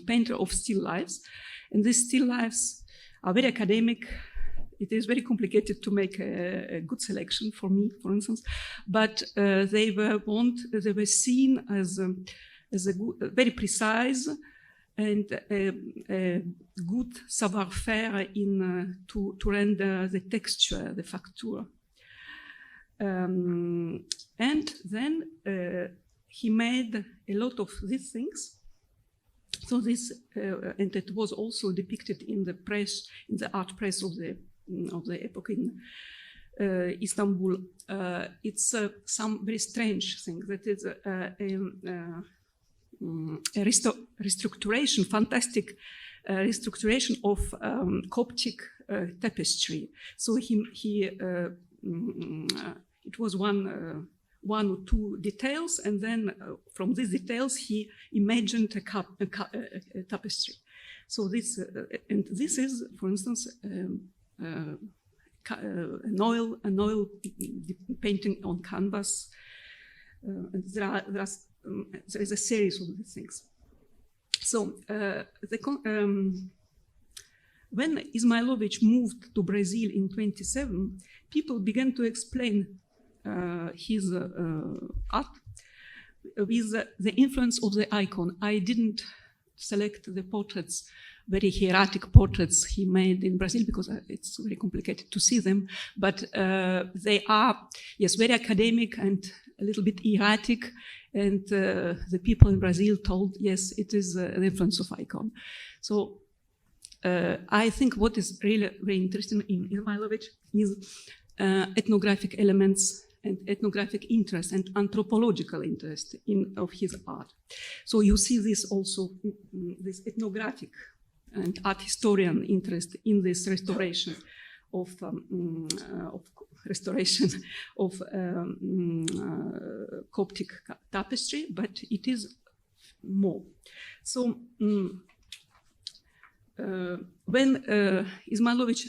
painter of still lifes, and these still lifes are very academic. It is very complicated to make a good selection for me, for instance, but they were seen as a good, very precise and a good savoir-faire in to render the texture, the facture. And then he made a lot of these things. So this, and it was also depicted in the press, in the art press of the epoch in Istanbul. It's some very strange thing that is a restructuration, fantastic restructuration of Coptic tapestry. So it was one or two details, and then from these details he imagined a tapestry. So this and this is, for instance, an oil painting on canvas. And there is a series of these things. So when Izmailović moved to Brazil in 1927, people began to explain his art with the influence of the icon. I didn't select the portraits, very hieratic portraits he made in Brazil, because it's very complicated to see them, but they are, yes, very academic and a little bit erratic, and the people in Brazil told, yes, it is the influence of icon. So I think what is really very interesting in Izmailović is ethnographic elements and ethnographic interest and anthropological interest of his art. So you see this also, this ethnographic and art historian interest in this restoration of Coptic tapestry, but it is more. So when Izmailović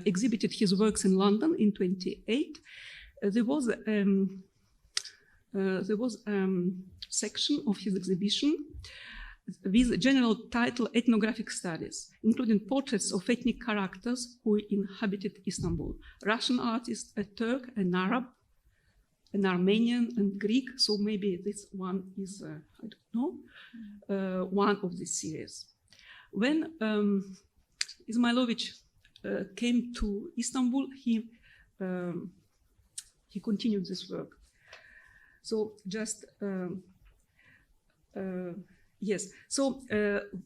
exhibited his works in London in 1928, there was section of his exhibition with the general title Ethnographic Studies, including portraits of ethnic characters who inhabited Istanbul. Russian artists, a Turk, an Arab, an Armenian, and Greek. So maybe this one is, I don't know, one of the series. When Izmailović came to Istanbul, he continued this work. So just, yes. So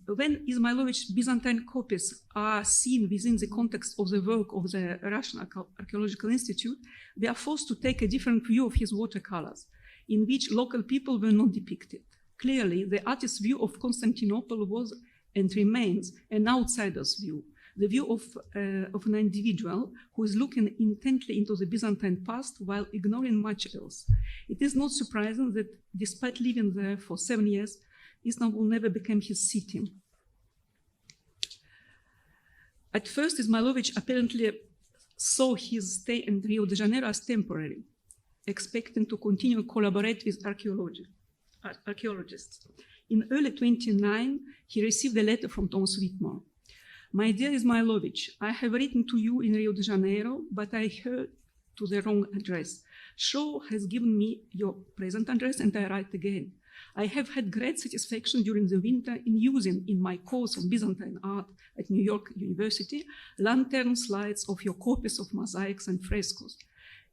when Izmailović's Byzantine copies are seen within the context of the work of the Russian Archaeological Institute, they are forced to take a different view of his watercolors, in which local people were not depicted. Clearly, the artist's view of Constantinople was and remains an outsider's view, the view of an individual who is looking intently into the Byzantine past while ignoring much else. It is not surprising that despite living there for 7 years, Istanbul never became his city. At first, Izmailović apparently saw his stay in Rio de Janeiro as temporary, expecting to continue to collaborate with archaeologists. In early 1929, he received a letter from Thomas Whitmore. My dear Izmailović, I have written to you in Rio de Janeiro, but I heard to the wrong address. Shaw has given me your present address, and I write again. I have had great satisfaction during the winter in using in my course of Byzantine art at New York University lantern slides of your copies of mosaics and frescoes.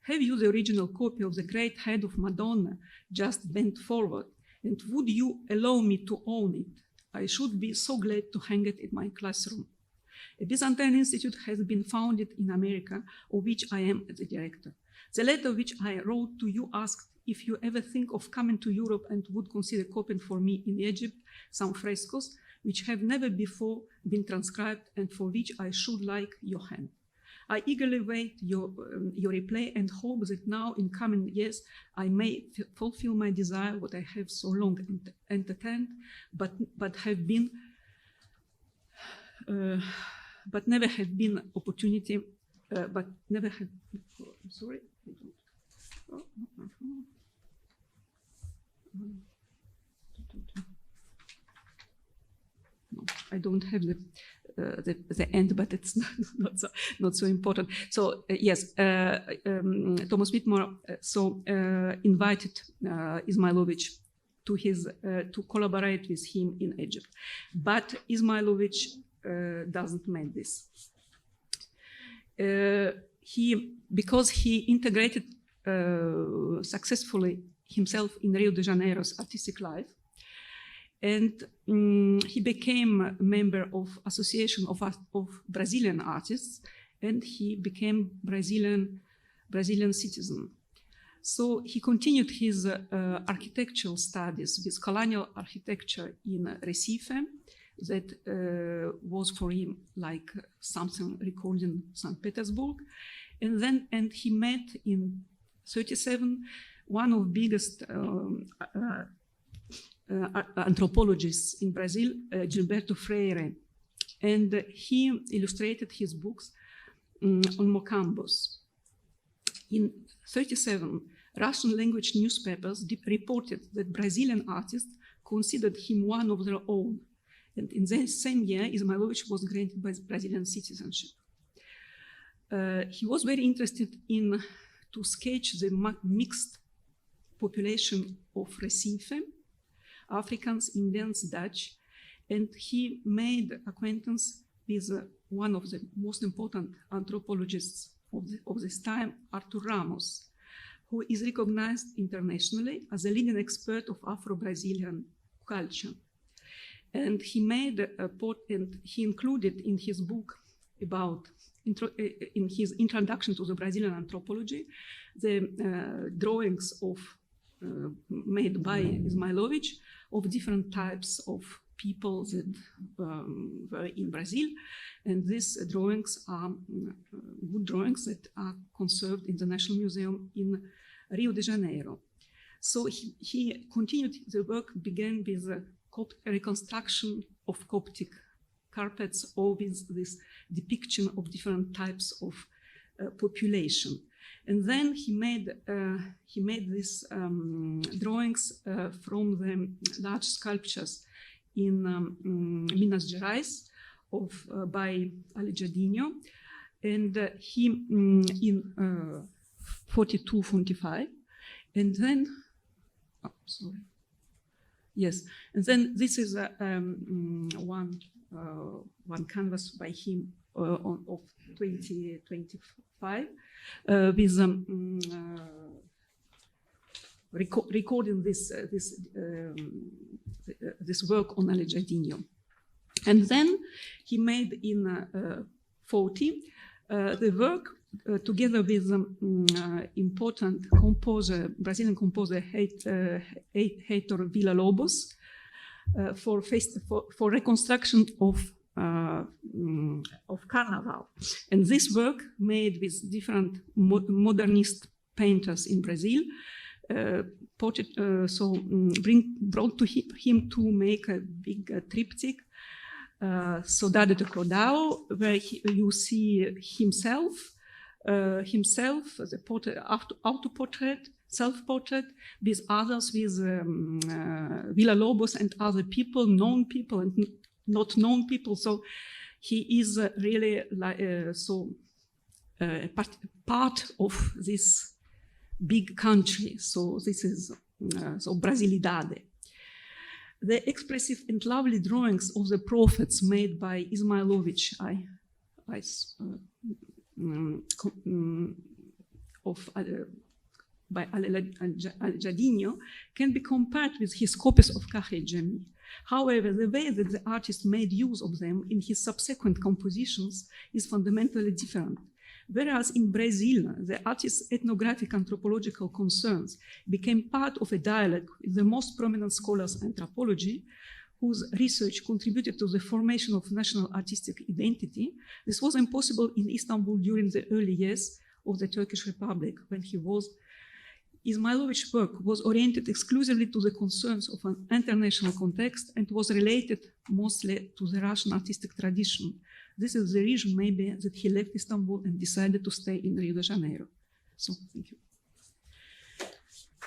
Have you the original copy of the great head of Madonna just bent forward? And would you allow me to own it? I should be so glad to hang it in my classroom. A Byzantine Institute has been founded in America, of which I am the director. The letter which I wrote to you asked if you ever think of coming to Europe and would consider copying for me in Egypt some frescoes, which have never before been transcribed and for which I should like your hand. I eagerly wait your reply and hope that now in coming years I may fulfill my desire, what I have so long entertained, but never have been opportunity, but never have. Sorry. No, I don't have the end, but it's not so important. So yes, Thomas Whitmore invited Izmailović to collaborate with him in Egypt, but Izmailović doesn't make this. Because he integrated successfully himself in Rio de Janeiro's artistic life, and he became a member of Association of Brazilian Artists, and he became Brazilian citizen. So he continued his architectural studies with colonial architecture in Recife. That was for him like something recorded in St. Petersburg, and he met in 1937 one of the biggest anthropologists in Brazil, Gilberto Freire, and he illustrated his books on Mocambos. In 1937, Russian language newspapers reported that Brazilian artists considered him one of their own. And in the same year, Izmailović was granted by Brazilian citizenship. He was very interested in to sketch the mixed population of Recife, Africans, Indians, Dutch, and he made acquaintance with one of the most important anthropologists of this time, Arthur Ramos, who is recognized internationally as a leading expert of Afro-Brazilian culture. And he made and he included in his book in his introduction to the Brazilian anthropology, the drawings made by Izmailović of different types of people that were in Brazil. And these drawings are good drawings that are conserved in the National Museum in Rio de Janeiro. So he continued the work, began with a reconstruction of Coptic carpets, or with this depiction of different types of population. And then he made these drawings from the large sculptures in Minas Gerais by Aleijadinho, and he in 42-45, and then and then this is one canvas by him of 2025 with recording this work on Aleijadinho. And then he made in 40 the work together with important composer, Brazilian composer Heitor Villa-Lobos, for reconstruction of Carnival. And this work, made with different modernist painters in Brazil, brought to him to make a big triptych, Saudade de Cordal, where you see himself, the auto-portrait, self-portrait, with others, with Villa-Lobos and other people, known people and not known people. So he is really part of this big country. So this is Brasilidade. The expressive and lovely drawings of the prophets made by Izmailović, by Aleijadinho, can be compared with his copies of Kahejemi. However, the way that the artist made use of them in his subsequent compositions is fundamentally different. Whereas in Brazil, the artist's ethnographic anthropological concerns became part of a dialogue with the most prominent scholars in anthropology, whose research contributed to the formation of national artistic identity. This was impossible in Istanbul during the early years of the Turkish Republic, when he was. Izmailovic's work was oriented exclusively to the concerns of an international context and was related mostly to the Russian artistic tradition. This is the reason maybe that he left Istanbul and decided to stay in Rio de Janeiro. So, thank you.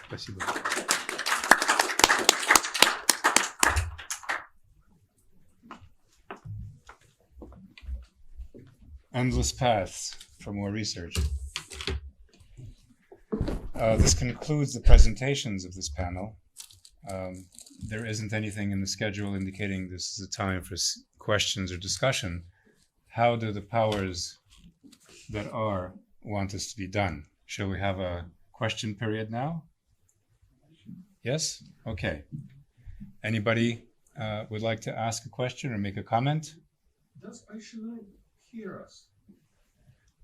Спасибо. Endless paths for more research. This concludes the presentations of this panel. There isn't anything in the schedule indicating this is a time for questions or discussion. How do the powers that are want this to be done? Shall we have a question period now? Yes? Okay. Anybody would like to ask a question or make a comment? Does Ayşenur hear us?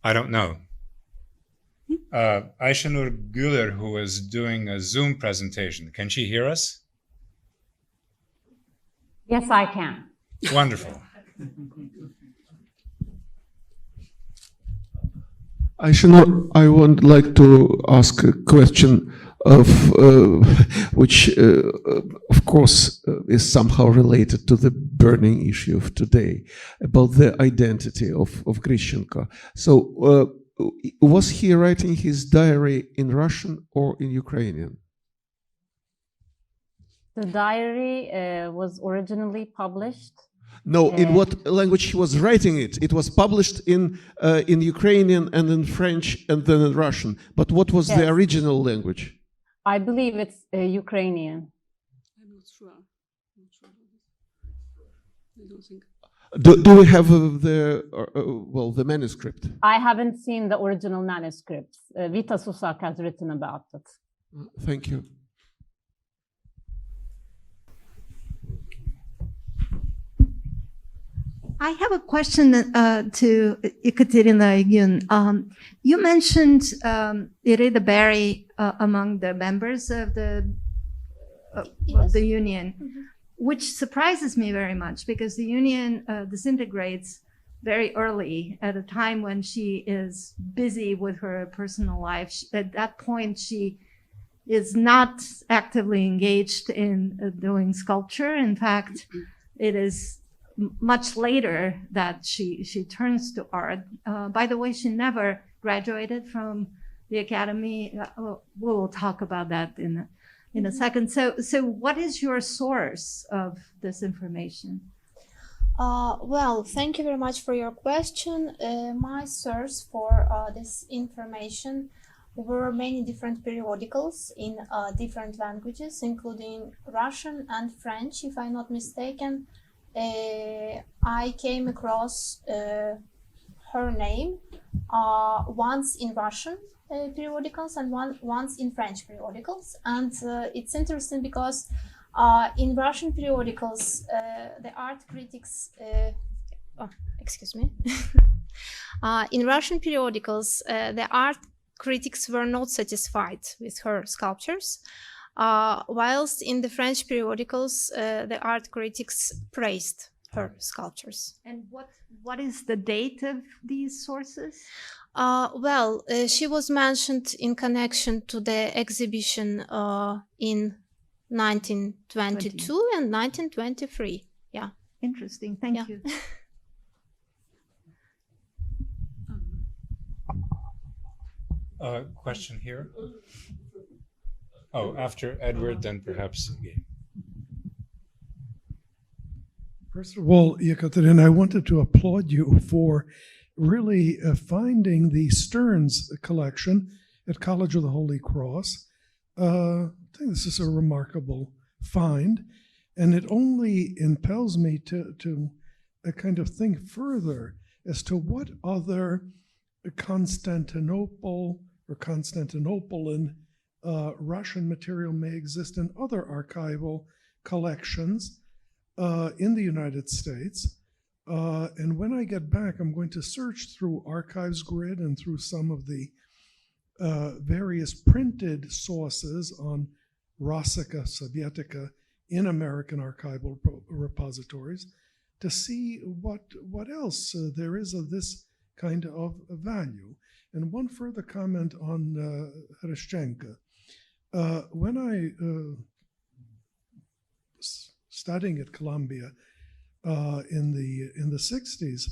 I don't know. Ayşenur Güler, who is doing a Zoom presentation, can she hear us? Yes, I can. Wonderful. Ayşenur, I would like to ask a question of which, of course, is somehow related to the burning issue of today, about the identity of Gritchenko. So, was he writing his diary in Russian or in Ukrainian? The diary was originally published. No, in what language he was writing it? It was published in Ukrainian and in French and then in Russian. But what was the original language? I believe it's Ukrainian. I'm not sure. I don't think. Do we have the manuscript? I haven't seen the original manuscripts. Vita Susak has written about it. Thank you. I have a question to Ekaterina Aygün. You mentioned Irida Barry among the members of the union, which surprises me very much because the union disintegrates very early at a time when she is busy with her personal life. At that point, she is not actively engaged in doing sculpture. In fact, it is much later that she turns to art. By the way, she never graduated from the academy. We will talk about that in a second. So what is your source of this information? Well, thank you very much for your question. My source for this information were many different periodicals in different languages, including Russian and French, if I'm not mistaken. I came across her name once in Russian periodicals and once in French periodicals. And it's interesting because in Russian periodicals, the art critics, in Russian periodicals, the art critics were not satisfied with her sculptures. Whilst in the French periodicals, the art critics praised her sculptures. And what is the date of these sources? Well, she was mentioned in connection to the exhibition in 1922 and 1923. Yeah. Interesting. Thank you. Question here. Oh, after Edward, then perhaps again. First of all, Ekaterina, I wanted to applaud you for really finding the Stearns collection at College of the Holy Cross. I think this is a remarkable find, and it only impels me to kind of think further as to what other Constantinople or Constantinopolin Russian material may exist in other archival collections in the United States. And when I get back, I'm going to search through Archives Grid and through some of the various printed sources on Rossica Sovietica in American archival repositories to see what else there is of this kind of value. And one further comment on Gritchenko. When I was studying at Columbia in the 60s,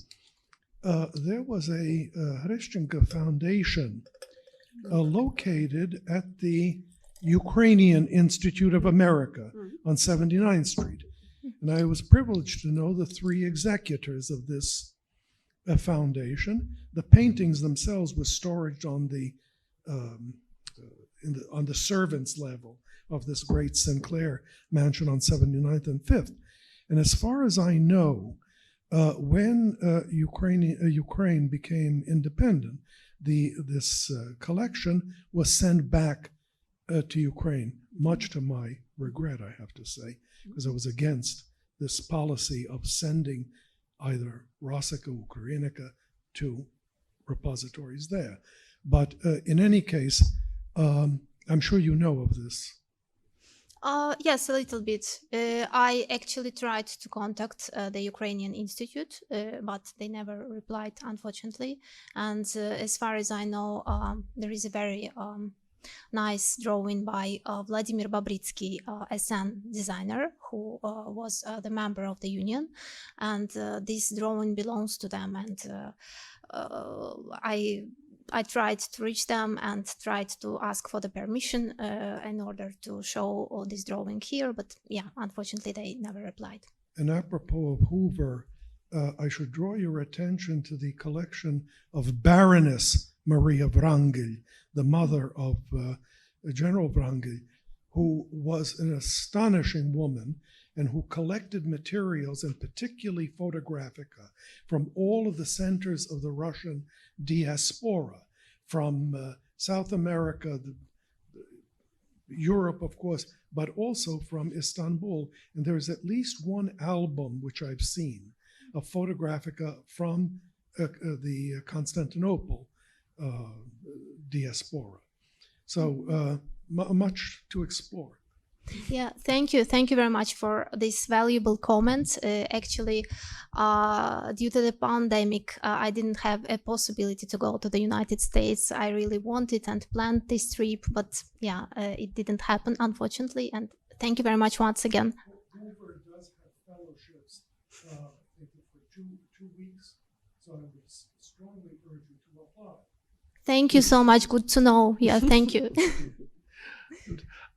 there was a Gritchenko Foundation located at the Ukrainian Institute of America on 79th Street. And I was privileged to know the three executors of this foundation. The paintings themselves were stored on the servants' level of this great Sinclair mansion on 79th and 5th. And as far as I know, when Ukraine became independent, this collection was sent back to Ukraine, much to my regret, I have to say, because I was against this policy of sending either Rossica, Ukrainica to repositories there. But in any case, I'm sure you know of this. Yes, a little bit. I actually tried to contact the Ukrainian Institute, but they never replied, unfortunately. And as far as I know, there is a very nice drawing by Vladimir Babritsky, a SN designer who was the member of the union. And this drawing belongs to them. And I tried to reach them and tried to ask for the permission in order to show all this drawing here, but yeah, unfortunately they never replied. And apropos of Hoover, I should draw your attention to the collection of Baroness Maria Wrangel, the mother of General Wrangel, who was an astonishing woman and who collected materials, and particularly photographica, from all of the centers of the Russian diaspora, from South America, Europe, of course, but also from Istanbul. And there's at least one album which I've seen of photographica from the Constantinople diaspora. So much to explore. Yeah, thank you. Thank you very much for this valuable comment. Actually, due to the pandemic, I didn't have a possibility to go to the United States. I really wanted and planned this trip, but yeah, it didn't happen, unfortunately. And thank you very much once again. Hoover does have fellowships for 2 weeks, so I would strongly urge you to apply. Thank you so much. Good to know. Yeah, thank you.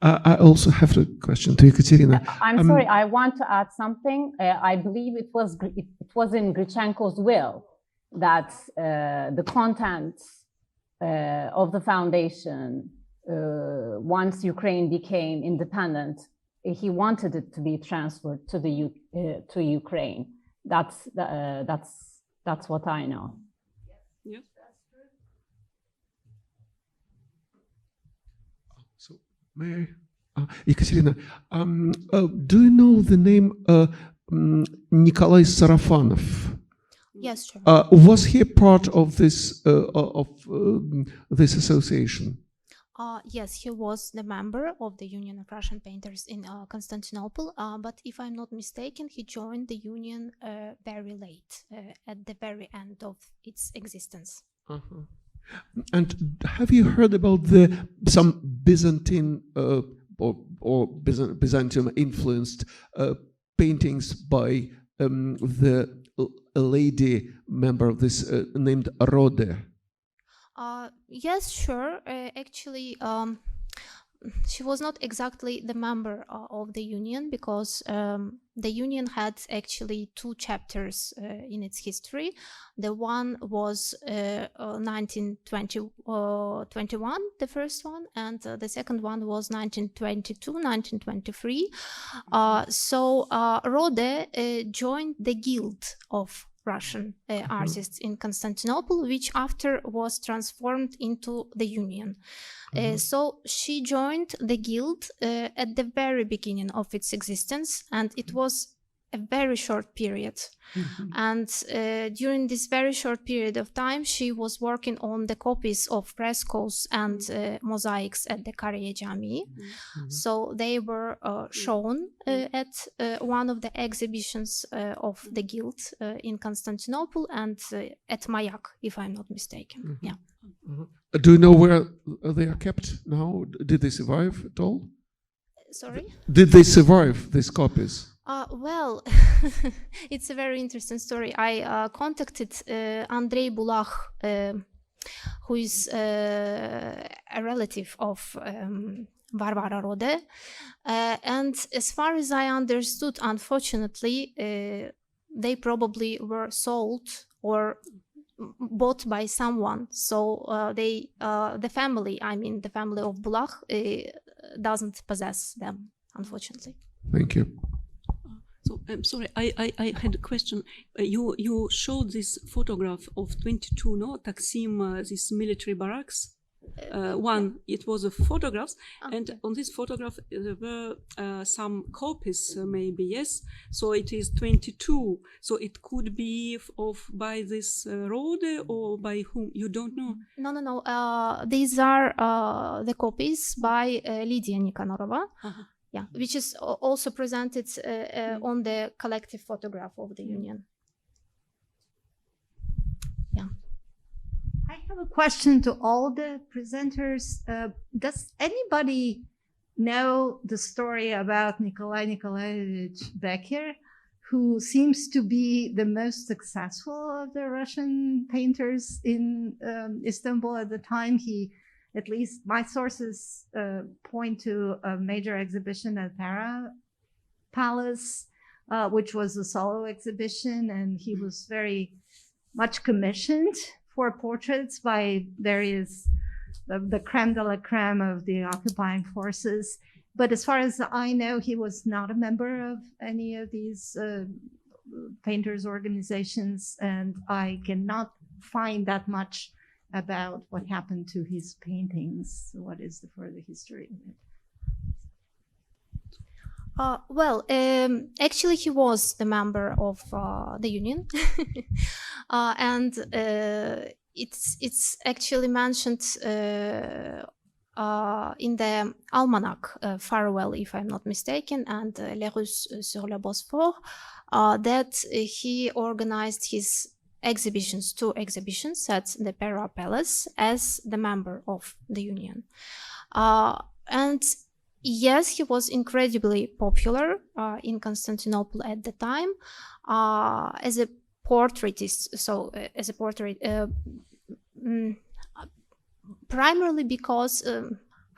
I also have a question to Ekaterina. I'm sorry, I want to add something. I believe it was in Gritchenko's will that the contents of the foundation, once Ukraine became independent, he wanted it to be transferred to Ukraine. That's what I know. Yes. May I? Ekaterina, do you know the name Nikolai Sarafanov? Yes, sure. Was he part of this association? Yes, he was the member of the Union of Russian Painters in Constantinople, but if I'm not mistaken, he joined the union very late, at the very end of its existence. Uh-huh. And have you heard about some Byzantine or Byzantium influenced paintings by a lady member of this named Rode? Yes, sure. Actually, she was not exactly the member of the union, because the union had actually 2 chapters in its history. The one was 1921, the first one, and the second one was 1922, 1923. So Rode joined the Guild of Russian artists in Constantinople, which after was transformed into the union. So she joined the guild at the very beginning of its existence, and it was a very short period. And during this very short period of time, she was working on the copies of frescoes and mosaics at the Kariye Camii. So they were shown at one of the exhibitions of the Guild in Constantinople and at Mayak, if I'm not mistaken. Yeah. Do you know where they are kept now? Did they survive at all? Sorry? Did they survive, these copies? Well, it's a very interesting story. I contacted Andrei Bulach, who is a relative of Varvara Rode. And as far as I understood, unfortunately, they probably were sold or bought by someone. So the family of Bulach, doesn't possess them, unfortunately. Thank you. So I'm sorry, I had a question. You showed this photograph of 22, no, Taksim, this military barracks. It was a photograph, and on this photograph there were some copies, maybe, yes. So it is 22. So it could be by this Rode or by whom? You don't know? No. These are the copies by Lydia Nikanorova. Yeah, which is also presented on the collective photograph of the Union. Yeah. I have a question to all the presenters. Does anybody know the story about Nikolai Nikolaevich Becker, who seems to be the most successful of the Russian painters in Istanbul at the time? At least my sources point to a major exhibition at Para Palace, which was a solo exhibition, and he was very much commissioned for portraits by various, the creme de la creme of the occupying forces. But as far as I know, he was not a member of any of these painters' organizations, and I cannot find that much about what happened to his paintings. What is the further history of it? Actually, he was the member of the Union, and it's actually mentioned in the almanac Farewell, if I'm not mistaken, and Les Russes sur le Bosphore, that he organized his exhibitions, 2 exhibitions at the Pera Palace as the member of the Union. And yes, he was incredibly popular in Constantinople at the time as a portraitist. So as a portrait, primarily because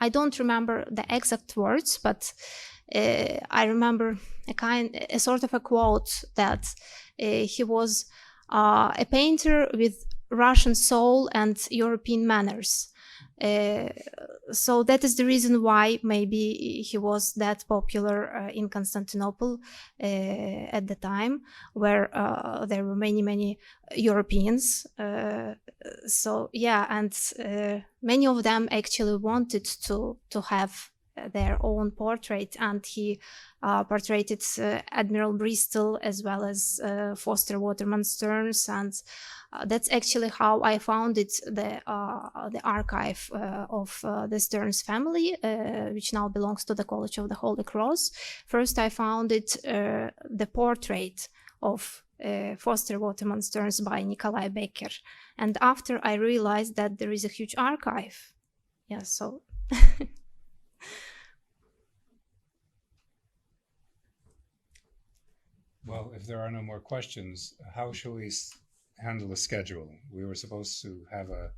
I don't remember the exact words, but I remember a sort of a quote that he was a painter with Russian soul and European manners. So that is the reason why maybe he was that popular in Constantinople at the time, where there were many Europeans. So yeah, and many of them actually wanted to have their own portrait, and he portrayed Admiral Bristol as well as Foster Waterman Stearns, and that's actually how I founded the archive of the Stearns family, which now belongs to the College of the Holy Cross. First, I founded the portrait of Foster Waterman Stearns by Nikolai Becker, and after I realized that there is a huge archive. Yeah, so. Well, if there are no more questions, how shall we handle the schedule? We were supposed to have a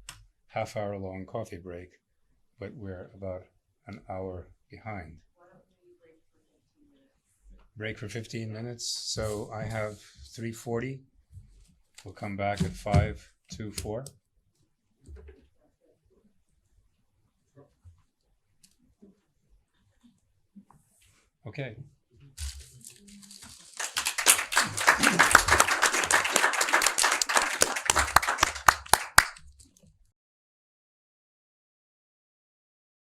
half-hour-long coffee break, but we're about an hour behind. Break for 15 minutes. So I have 3:40. We'll come back at 5 to 4. Okay.